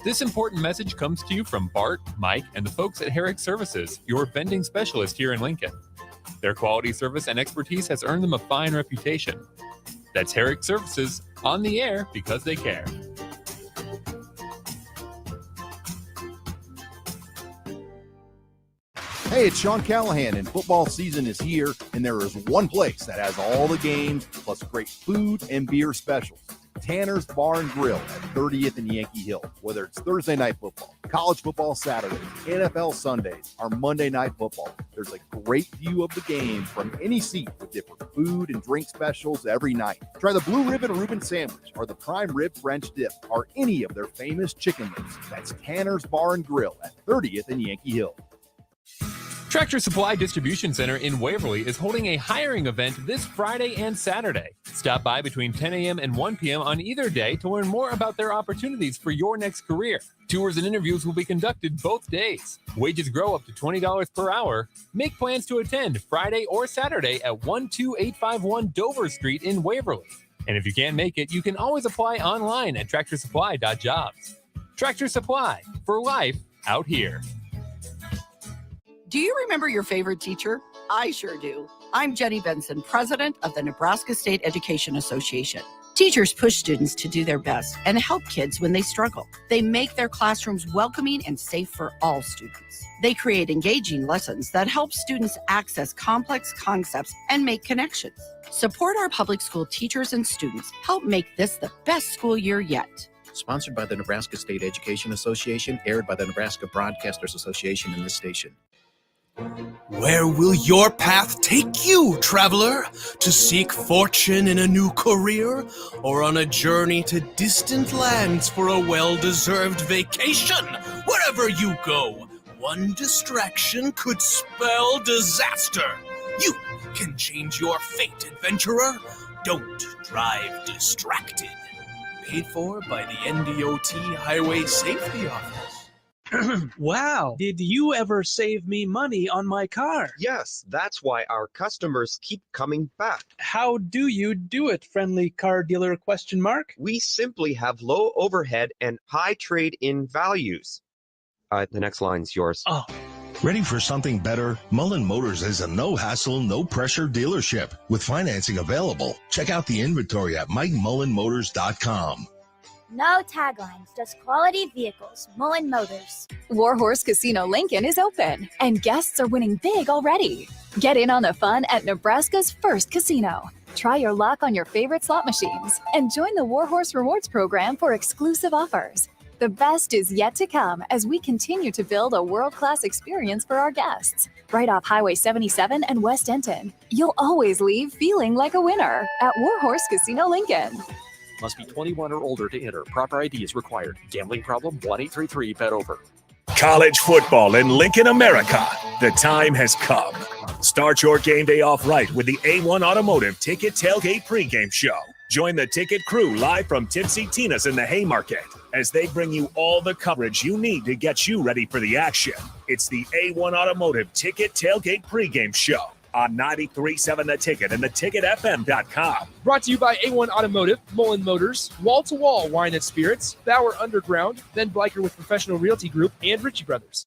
This important message comes to you from Bart, Mike, and the folks at Herrick Services, your vending specialist here in Lincoln. Their quality service and expertise has earned them a fine reputation. That's Herrick Services, on the air because they care. Hey, it's Sean Callahan, and football season is here, and there is one place that has all the games, plus great food and beer specials. Tanner's Bar and Grill at 30th and Yankee Hill. Whether it's Thursday night football, college football Saturdays, NFL Sundays, or Monday night football, there's a great view of the game from any seat with different food and drink specials every night. Try the Blue Ribbon Reuben Sandwich or the Prime Rib French Dip or any of their famous chicken wings. That's Tanner's Bar and Grill at 30th and Yankee Hill. Tractor Supply Distribution Center in Waverly is holding a hiring event this Friday and Saturday. Stop by between 10 a.m. and 1 p.m. on either day to learn more about their opportunities for your next career. Tours and interviews will be conducted both days. Wages grow up to $20 per hour. Make plans to attend Friday or Saturday at 12851 Dover Street in Waverly. And if you can't make it, you can always apply online at tractorsupply.jobs. Tractor Supply, for life out here. Do you remember your favorite teacher? I sure do. I'm Jenny Benson, president of the Nebraska State Education Association. Teachers push students to do their best and help kids when they struggle. They make their classrooms welcoming and safe for all students. They create engaging lessons that help students access complex concepts and make connections. Support our public school teachers and students. Help make this the best school year yet. Sponsored by the Nebraska State Education Association, aired by the Nebraska Broadcasters Association in this station. Where will your path take you, traveler? To seek fortune in a new career? Or on a journey to distant lands for a well-deserved vacation? Wherever you go, one distraction could spell disaster. You can change your fate, adventurer. Don't drive distracted. Paid for by the NDOT Highway Safety Office. Wow, did you ever save me money on my car? Yes, that's why our customers keep coming back. How do you do it, friendly car dealer ? We simply have low overhead and high trade-in values. The next line's yours. Oh. Ready for something better? Mullen Motors is a no-hassle, no-pressure dealership with financing available. Check out the inventory at MikeMullenMotors.com. No taglines, just quality vehicles. Mullen Motors. Warhorse Casino Lincoln is open, and guests are winning big already. Get in on the fun at Nebraska's first casino. Try your luck on your favorite slot machines and join the Warhorse Rewards program for exclusive offers. The best is yet to come as we continue to build a world-class experience for our guests. Right off Highway 77 and West Denton. You'll always leave feeling like a winner at Warhorse Casino Lincoln. Must be 21 or older to enter. Proper ID is required. Gambling problem? 1-833-BET-OVER. College football in Lincoln, America. The time has come. Start your game day off right with the A1 Automotive Ticket Tailgate pregame show. Join the ticket crew live from Tipsy Tina's in the Haymarket as they bring you all the coverage you need to get you ready for the action. It's the A1 Automotive Ticket Tailgate pregame show on 93.7 The Ticket and theticketfm.com. Brought to you by A1 Automotive, Mullen Motors, Wall to Wall Wine and Spirits, Bauer Underground, Ben Bleicher with Professional Realty Group, and Ritchie Brothers.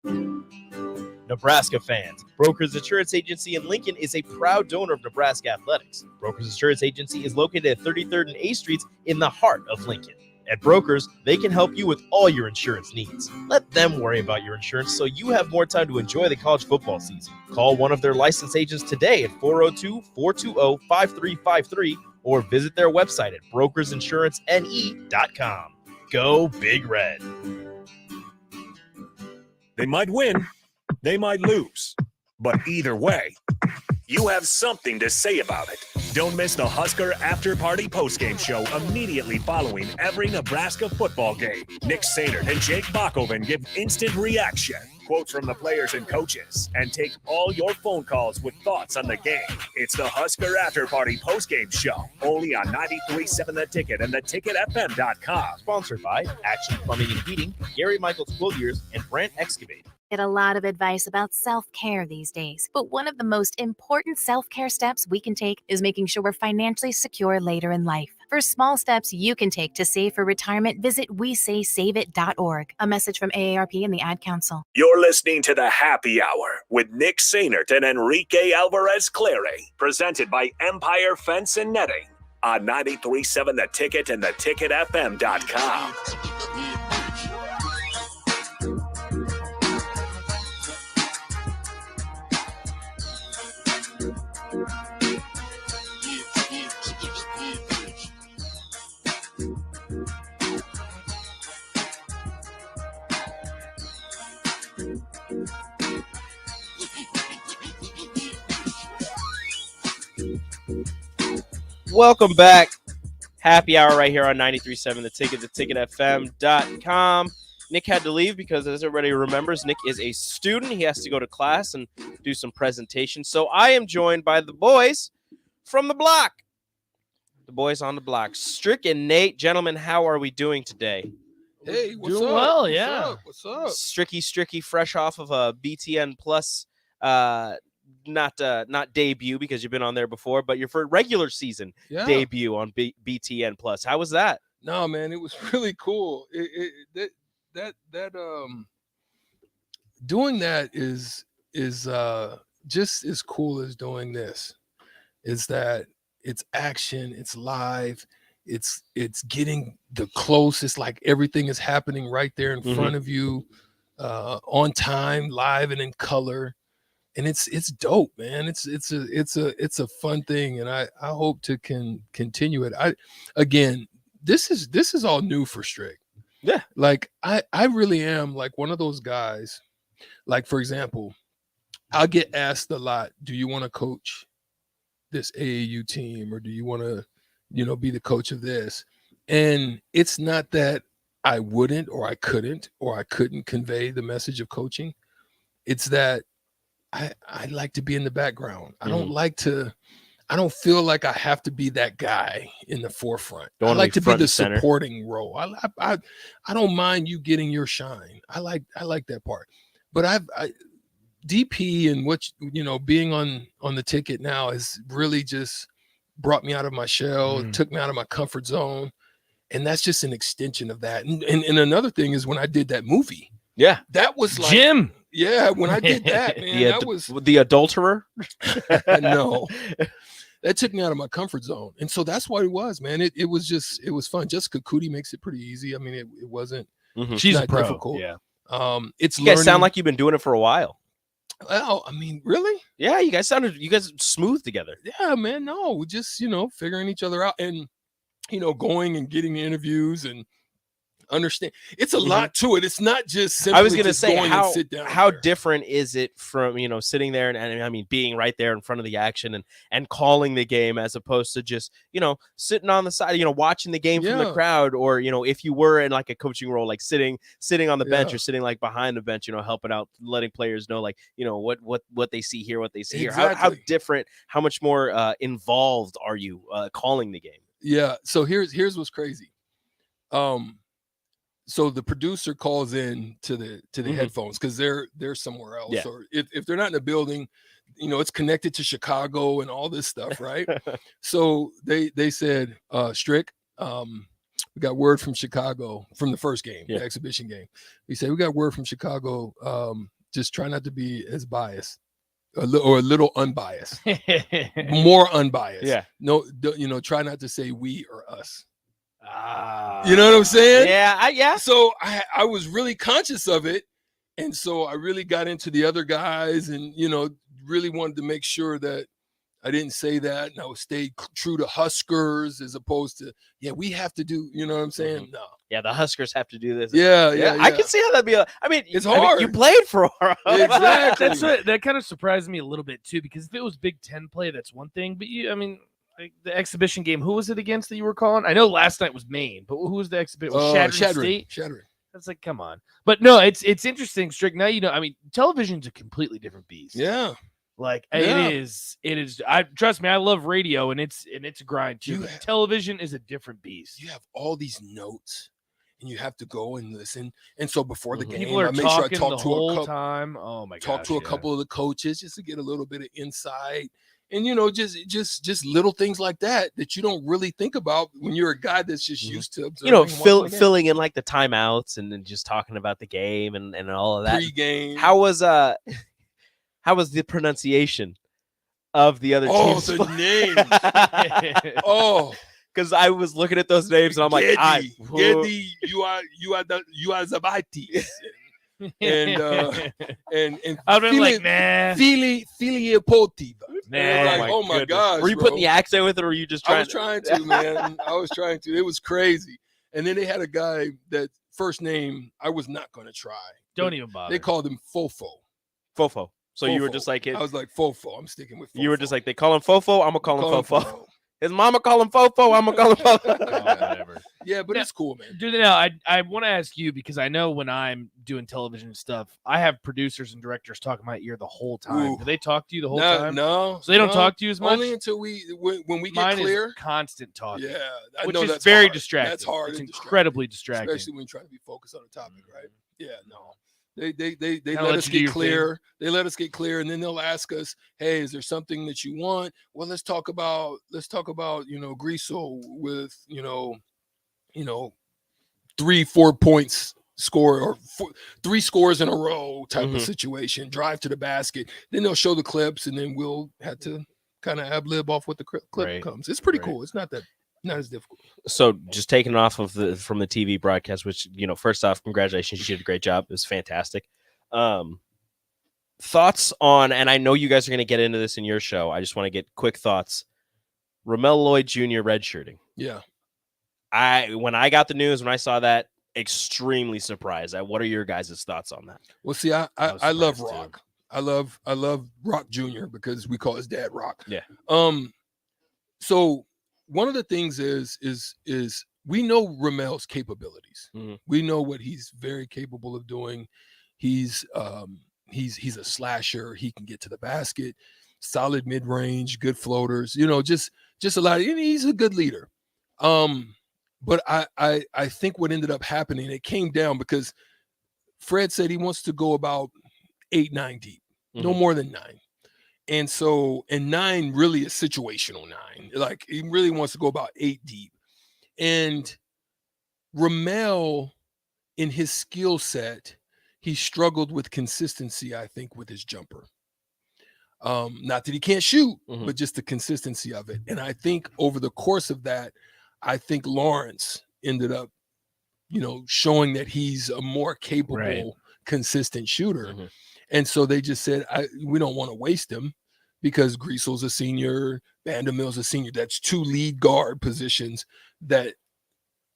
Nebraska fans, Brokers Insurance Agency in Lincoln is a proud donor of Nebraska Athletics. Brokers Insurance Agency is located at 33rd and A Streets in the heart of Lincoln. At Brokers, they can help you with all your insurance needs. Let them worry about your insurance so you have more time to enjoy the college football season. Call one of their licensed agents today at 402-420-5353 or visit their website at brokersinsurancene.com. Go Big Red. They might win, they might lose, but either way, you have something to say about it. Don't miss the Husker After Party postgame show immediately following every Nebraska football game. Nick Sainert and Jake Bachhoven give instant reaction, quotes from the players and coaches, and take all your phone calls with thoughts on the game. It's the Husker After Party postgame show, only on 93.7 The Ticket and theticketfm.com. Sponsored by Action Plumbing and Heating, Gary Michaels Clothiers, and Brant Excavate. Get a lot of advice about self-care these days, but one of the most important self-care steps we can take is making sure we're financially secure later in life. For small steps you can take to save for retirement, visit WeSaySaveIt.org. A message from AARP and the Ad Council. You're listening to the Happy Hour with Nick Sainert and Enrique Alvarez Clary, presented by Empire Fence and Netting on 93.7 The Ticket and theticketfm.com. Welcome back. Happy hour right here on 93.7 The Ticket, theticketfm.com. Nick had to leave because, as everybody remembers, Nick is a student. He has to go to class and do some presentations. So I am joined by the boys from the block. The boys on the block. Strick and Nate. Gentlemen, how are we doing today? Hey, what's Doing up? well, What's yeah. up? What's up? Stricky, fresh off of a BTN Plus, not debut because you've been on there before, but your first regular season debut on BTN Plus. How was that? No, man, it was really cool. Doing that is just as cool as doing this. Is that it's action, it's live, it's getting the close. It's like everything is happening right there in front of you, on time, live and in color. And it's dope, man. It's a fun thing, and I hope to continue it. This is all new for Strick. Yeah. Like I really am like one of those guys. Like, for example, I'll get asked a lot, do you want to coach this AAU team, or do you want to, be the coach of this? And it's not that I wouldn't or I couldn't convey the message of coaching. It's that I like to be in the background. I don't feel like I have to be that guy in the forefront. I like to be the supporting role. I don't mind you getting your shine. I like that part. But I DP and being on the ticket now has really just brought me out of my shell, took me out of my comfort zone. And that's just an extension of that. And another thing is when I did that movie. Yeah. That was like Jim. Yeah, when I did that, man, that was the adulterer. No. that took me out of my comfort zone. And so that's what it was, man. It was fun. Jessica Cootie makes it pretty easy. I mean, it wasn't. She's not a pro. difficult. Yeah. It's You guys learning. sound like you've been doing it for a while. Well, I mean, really? Yeah, you guys smooth together. Yeah, man. No, we just figuring each other out and going and getting interviews and understand. It's a lot to it. It's not just simply. I was going to say going and sit down how different is it from sitting there and I mean being right there in front of the action and calling the game as opposed to just sitting on the side watching the game from the crowd, or if you were in like a coaching role, like sitting on the bench or sitting like behind the bench, helping out, letting players know like what they see here, what they see here. How different, how much more involved are you calling the game? Yeah. So here's what's crazy. So the producer calls in to the headphones because they're somewhere else, or if they're not in the building, it's connected to Chicago and all this stuff, right? So they said, Strick, we got word from Chicago from the first game, the exhibition game. He said, we got word from Chicago. Just try not to be as biased. Or a little unbiased, more unbiased. Yeah. No, try not to say we or us. You know what I'm saying? Yeah. So I was really conscious of it. And so I really got into the other guys and, really wanted to make sure that I didn't say that. And I would stay true to Huskers as opposed to, we have to do, you know what I'm saying? No. Yeah, the Huskers have to do this. Yeah. I can see how that'd be. I mean, it's hard. You played for a while. Exactly. That kind of surprised me a little bit too, because if it was Big Ten play, that's one thing. But like the exhibition game, who was it against that you were calling? I know last night was Maine, but who was the exhibition? Shattering. That's like, come on. But no, it's interesting, Strick. Now television's a completely different beast. Yeah. Like it is. I trust me. I love radio, and it's a grind too. Television is a different beast. You have all these notes, and you have to go and listen. And so before the game, People are I make sure I talking talk the to whole a couple. time. Oh my god! Talk to a couple of the coaches just to get a little bit of insight, and just little things like that you don't really think about when you're a guy that's just used to observing. Filling in like the timeouts and then just talking about the game and all of that. Pre-game. How was the pronunciation of the other teams? Oh, the names. Oh, because I was looking at those names and I'm like, Geddy, you are Zabati. and I've been like, nah. Filipoti. Nah. Oh my gosh. Were you putting the accent with it, or were you just trying? I was trying to, man. I was trying to. It was crazy. And then they had a guy that first name I was not going to try. Don't even bother. They called him Fofo. Fofo. So Fofo. you were just like it. I was like Fofo. I'm sticking with Fofo. You were just like, they call him Fofo. I'm gonna call him Fofo. His mama call him Fofo. I'm gonna call him Fofo. Whatever. Yeah, but it's cool, man. Dude, now I want to ask you, because I know when I'm doing television stuff, I have producers and directors talking my ear the whole time. Ooh. Do they talk to you the whole time? No. So they don't talk to you as much? Only until when we get Mine clear. is constant talking. Yeah, which know is that's very hard. distracting. That's hard. It's and incredibly distracting. especially when you're trying to be focused on a topic, right? Yeah, no. They Kinda let us you do get your clear. They let us get clear, and then they'll ask us, "Hey, is there something that you want?" Well, let's talk about Griso with 3-4 points score or 3 scores in a row type of situation. Drive to the basket. Then they'll show the clips, and then we'll have to kind of ad-lib off what the clip comes. It's pretty cool. It's not as difficult. So just taking off from the TV broadcast, which, first off, congratulations. You did a great job. It was fantastic. Thoughts on, and I know you guys are going to get into this in your show. I just want to get quick thoughts. Ramel Lloyd Jr. redshirting. Yeah. When I got the news, when I saw that, extremely surprised. What are your guys' thoughts on that? Well, see, I love Rock. I love Rock Jr. because we call his dad Rock. Yeah. So one of the things is we know Ramel's capabilities. We know what he's very capable of doing. He's a slasher. He can get to the basket, solid mid-range, good floaters, just a lot of, he's a good leader. But I think what ended up happening, it came down because Fred said he wants to go about 8-9 deep, no more than 9. And so, 9 really is situational 9. Like he really wants to go about 8 deep. And Ramel, in his skill set, he struggled with consistency, I think, with his jumper. Not that he can't shoot, Mhm. but just the consistency of it. And I think over the course of that, I think Lawrence ended up, showing that he's a more capable, consistent shooter. And so they just said, we don't want to waste him because Griesel's a senior, Vandermill's a senior. That's 2 lead guard positions that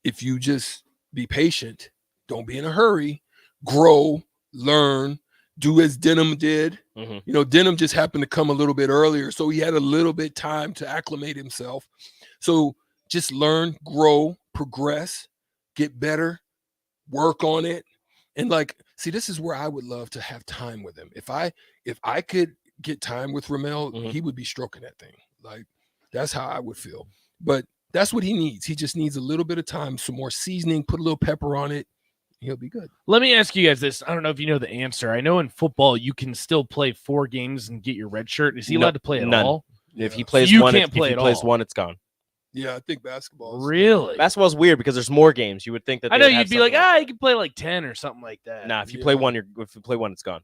if you just be patient, don't be in a hurry, grow, learn, do as Denham did. Denham just happened to come a little bit earlier, so he had a little bit time to acclimate himself. So just learn, grow, progress, get better, work on it. And see, this is where I would love to have time with him. If I could get time with Ramel, he would be stroking that thing. That's how I would feel. But that's what he needs. He just needs a little bit of time, some more seasoning, put a little pepper on it. He'll be good. Let me ask you guys this. I don't know if you know the answer. I know in football you can still play 4 games and get your red shirt. Is he allowed to play at all? If he plays you one, can't play if he at plays all. one, it's gone. Yeah, I think basketball. Really? Basketball's weird because there's more games. You would think that I they know would have you'd be like, something you can play like 10 or something like that. Nah, if you play one, it's gone.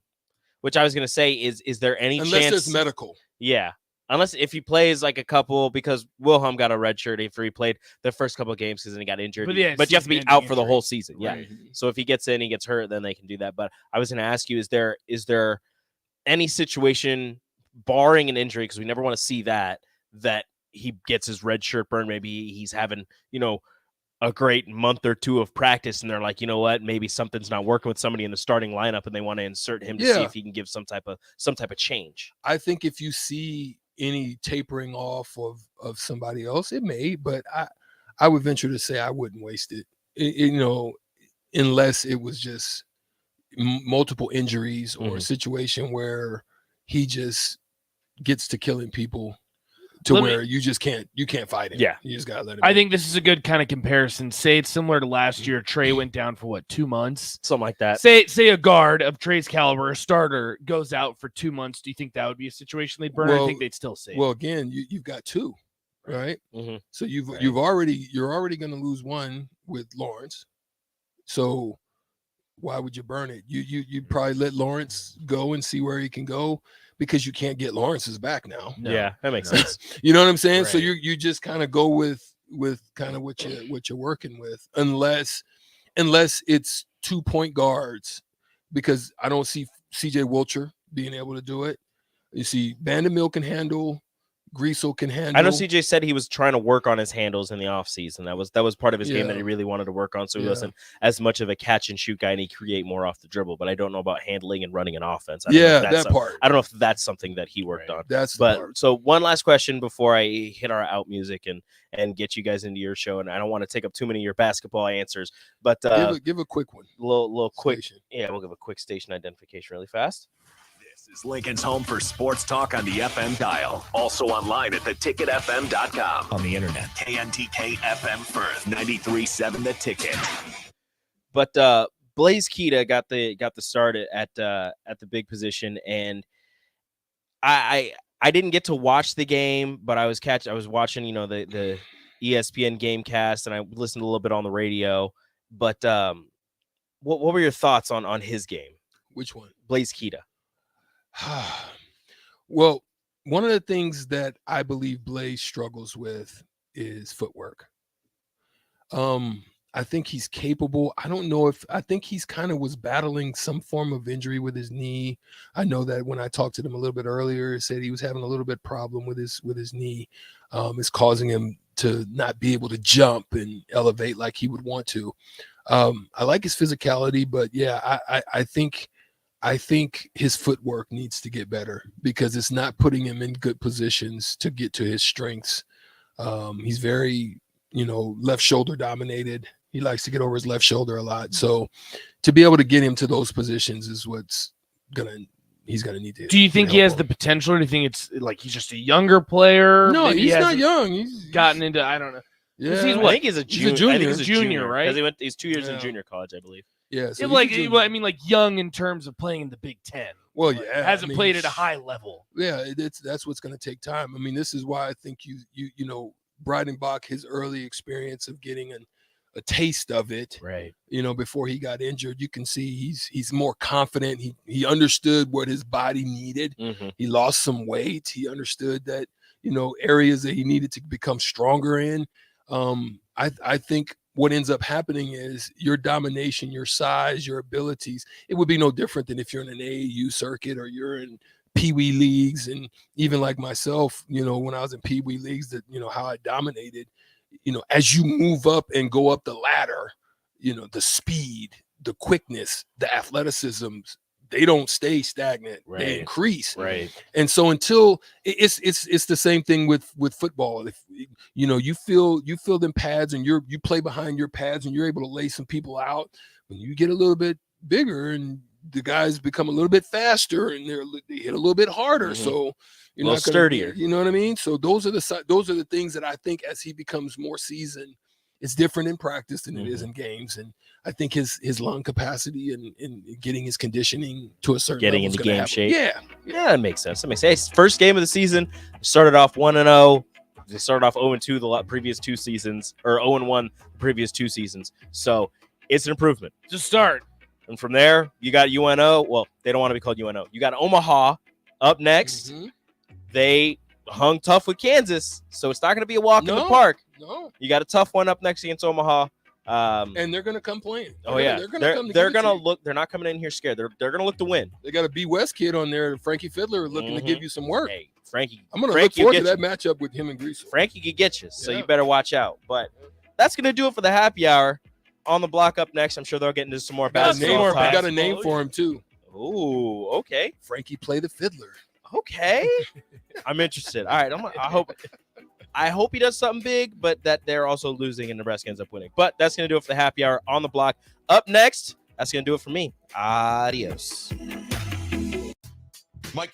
Which I was gonna say is there any Unless chance? it's medical. Yeah, unless if he plays like a couple, because Wilhelm got a red shirt after he played the first couple of games because then he got injured. But yeah, but you have to be season-ending out for the injury. whole season. Yeah. Right. So if he gets in, he gets hurt, then they can do that. But I was gonna ask you, is there any situation, barring an injury, because we never want to see that he gets his red shirt burned? Maybe he's having, a great month or 2 of practice, and they're like, you know what, maybe something's not working with somebody in the starting lineup, and they want to insert him to see if he can give some type of change. I think if you see any tapering off of somebody else, it may, but I would venture to say I wouldn't waste it. Unless it was just multiple injuries or a situation where he just gets to killing people to where you can't fight him. Yeah. You just gotta let him. I think this is a good kind of comparison. Say it's similar to last year. Trey went down for 2 months? Something like that. Say a guard of Trey's caliber, a starter, goes out for 2 months. Do you think that would be a situation they'd burn? I think they'd still save. Well, again, you've got 2, right? So you're already going to lose 1 with Lawrence. So why would you burn it? You'd probably let Lawrence go and see where he can go, because you can't get Lawrence's back now. Yeah, that makes sense. You know what I'm saying? Right. So you just kind of go with kind of what you're working with, unless it's 2 point guards, because I don't see CJ Wilcher being able to do it. You see Vandermill can handle, Griesel can handle. I know CJ said he was trying to work on his handles in the offseason. That was part of his game that he really wanted to work on. So he wasn't as much of a catch and shoot guy, and he create more off the dribble. But I don't know about handling and running an offense. I don't know if that's something that he worked on. That's the part. So one last question before I hit our out music and get you guys into your show. And I don't want to take up too many of your basketball answers, but give a quick one. Little quick. Station. Yeah, we'll give a quick station identification really fast. This is Lincoln's home for sports talk on the FM dial. Also online at theticketfm.com. On the internet. KNTK FM Firth, 93.7 The Ticket. But Blaze Keita got the start at the big position, and I didn't get to watch the game, but I was watching the ESPN Gamecast, and I listened a little bit on the radio. But what were your thoughts on his game? Which one? Blaze Keita. Well, one of the things that I believe Blaze struggles with is footwork. I think he's capable. I think he's kind of was battling some form of injury with his knee. I know that when I talked to him a little bit earlier, he said he was having a little bit problem with his knee. It's causing him to not be able to jump and elevate like he would want to. I like his physicality, but yeah, I think his footwork needs to get better, because it's not putting him in good positions to get to his strengths. He's very, left shoulder dominated. He likes to get over his left shoulder a lot. So to be able to get him to those positions is he's gonna need to. Do you think he has the potential, or do you think it's like he's just a younger player? No, Maybe he's not young. He's gotten into, I don't know. Yeah, He's I think he's a junior. I think he's a junior, right? Because he's 2 years in junior college, I believe. Yeah, so I mean, like young in terms of playing in the Big Ten. Well, yeah, hasn't played at a high level. Yeah, that's what's going to take time. I mean, this is why I think you Breidenbach, his early experience of getting a taste of it, right? Before he got injured. You can see he's more confident. He understood what his body needed. Mm-hmm. He lost some weight. He understood that areas that he needed to become stronger in. I think what ends up happening is your domination, your size, your abilities. It would be no different than if you're in an AAU circuit or you're in Pee Wee leagues, and even like myself, when I was in Pee Wee leagues, that how I dominated. As you move up and go up the ladder, the speed, the quickness, the athleticism, they don't stay stagnant. Right. They increase. Right. And so until it's the same thing with football. If you fill them pads and you play behind your pads and you're able to lay some people out, when you get a little bit bigger and the guys become a little bit faster and they hit a little bit harder. Mm-hmm. So you're a little not sturdier. You know what I mean? So those are the things that I think as he becomes more seasoned, it's different in practice than it is in games. And I think his lung capacity and getting his conditioning to a certain getting level into game shape. Yeah, it makes sense. That makes sense. First game of the season, started off 1-0. They started off 0-2 the previous 2 seasons, or 0-1 the previous 2 seasons. So it's an improvement. Just start. And from there, you got UNO. Well, they don't want to be called UNO. You got Omaha up next. Mm-hmm. They hung tough with Kansas, so it's not going to be a walk in the park. No, you got a tough one up next against Omaha. And they're going to come playing. They're going to look. They're not coming in here scared. They're going to look to win. They got a B West kid on there, Frankie Fiddler, looking to give you some work. Hey, Frankie. I'm going to look forward to that matchup with him and Greasel. Frankie could get you, so you better watch out. But that's going to do it for the happy hour. On the block up next, I'm sure they'll get into some more basketball. I got a name for him too. Ooh, okay. Frankie play the fiddler. Okay. I'm interested. All right. I hope he does something big, but that they're also losing and Nebraska ends up winning. But that's going to do it for the happy hour on the block. Up next, that's going to do it for me. Adios. Mike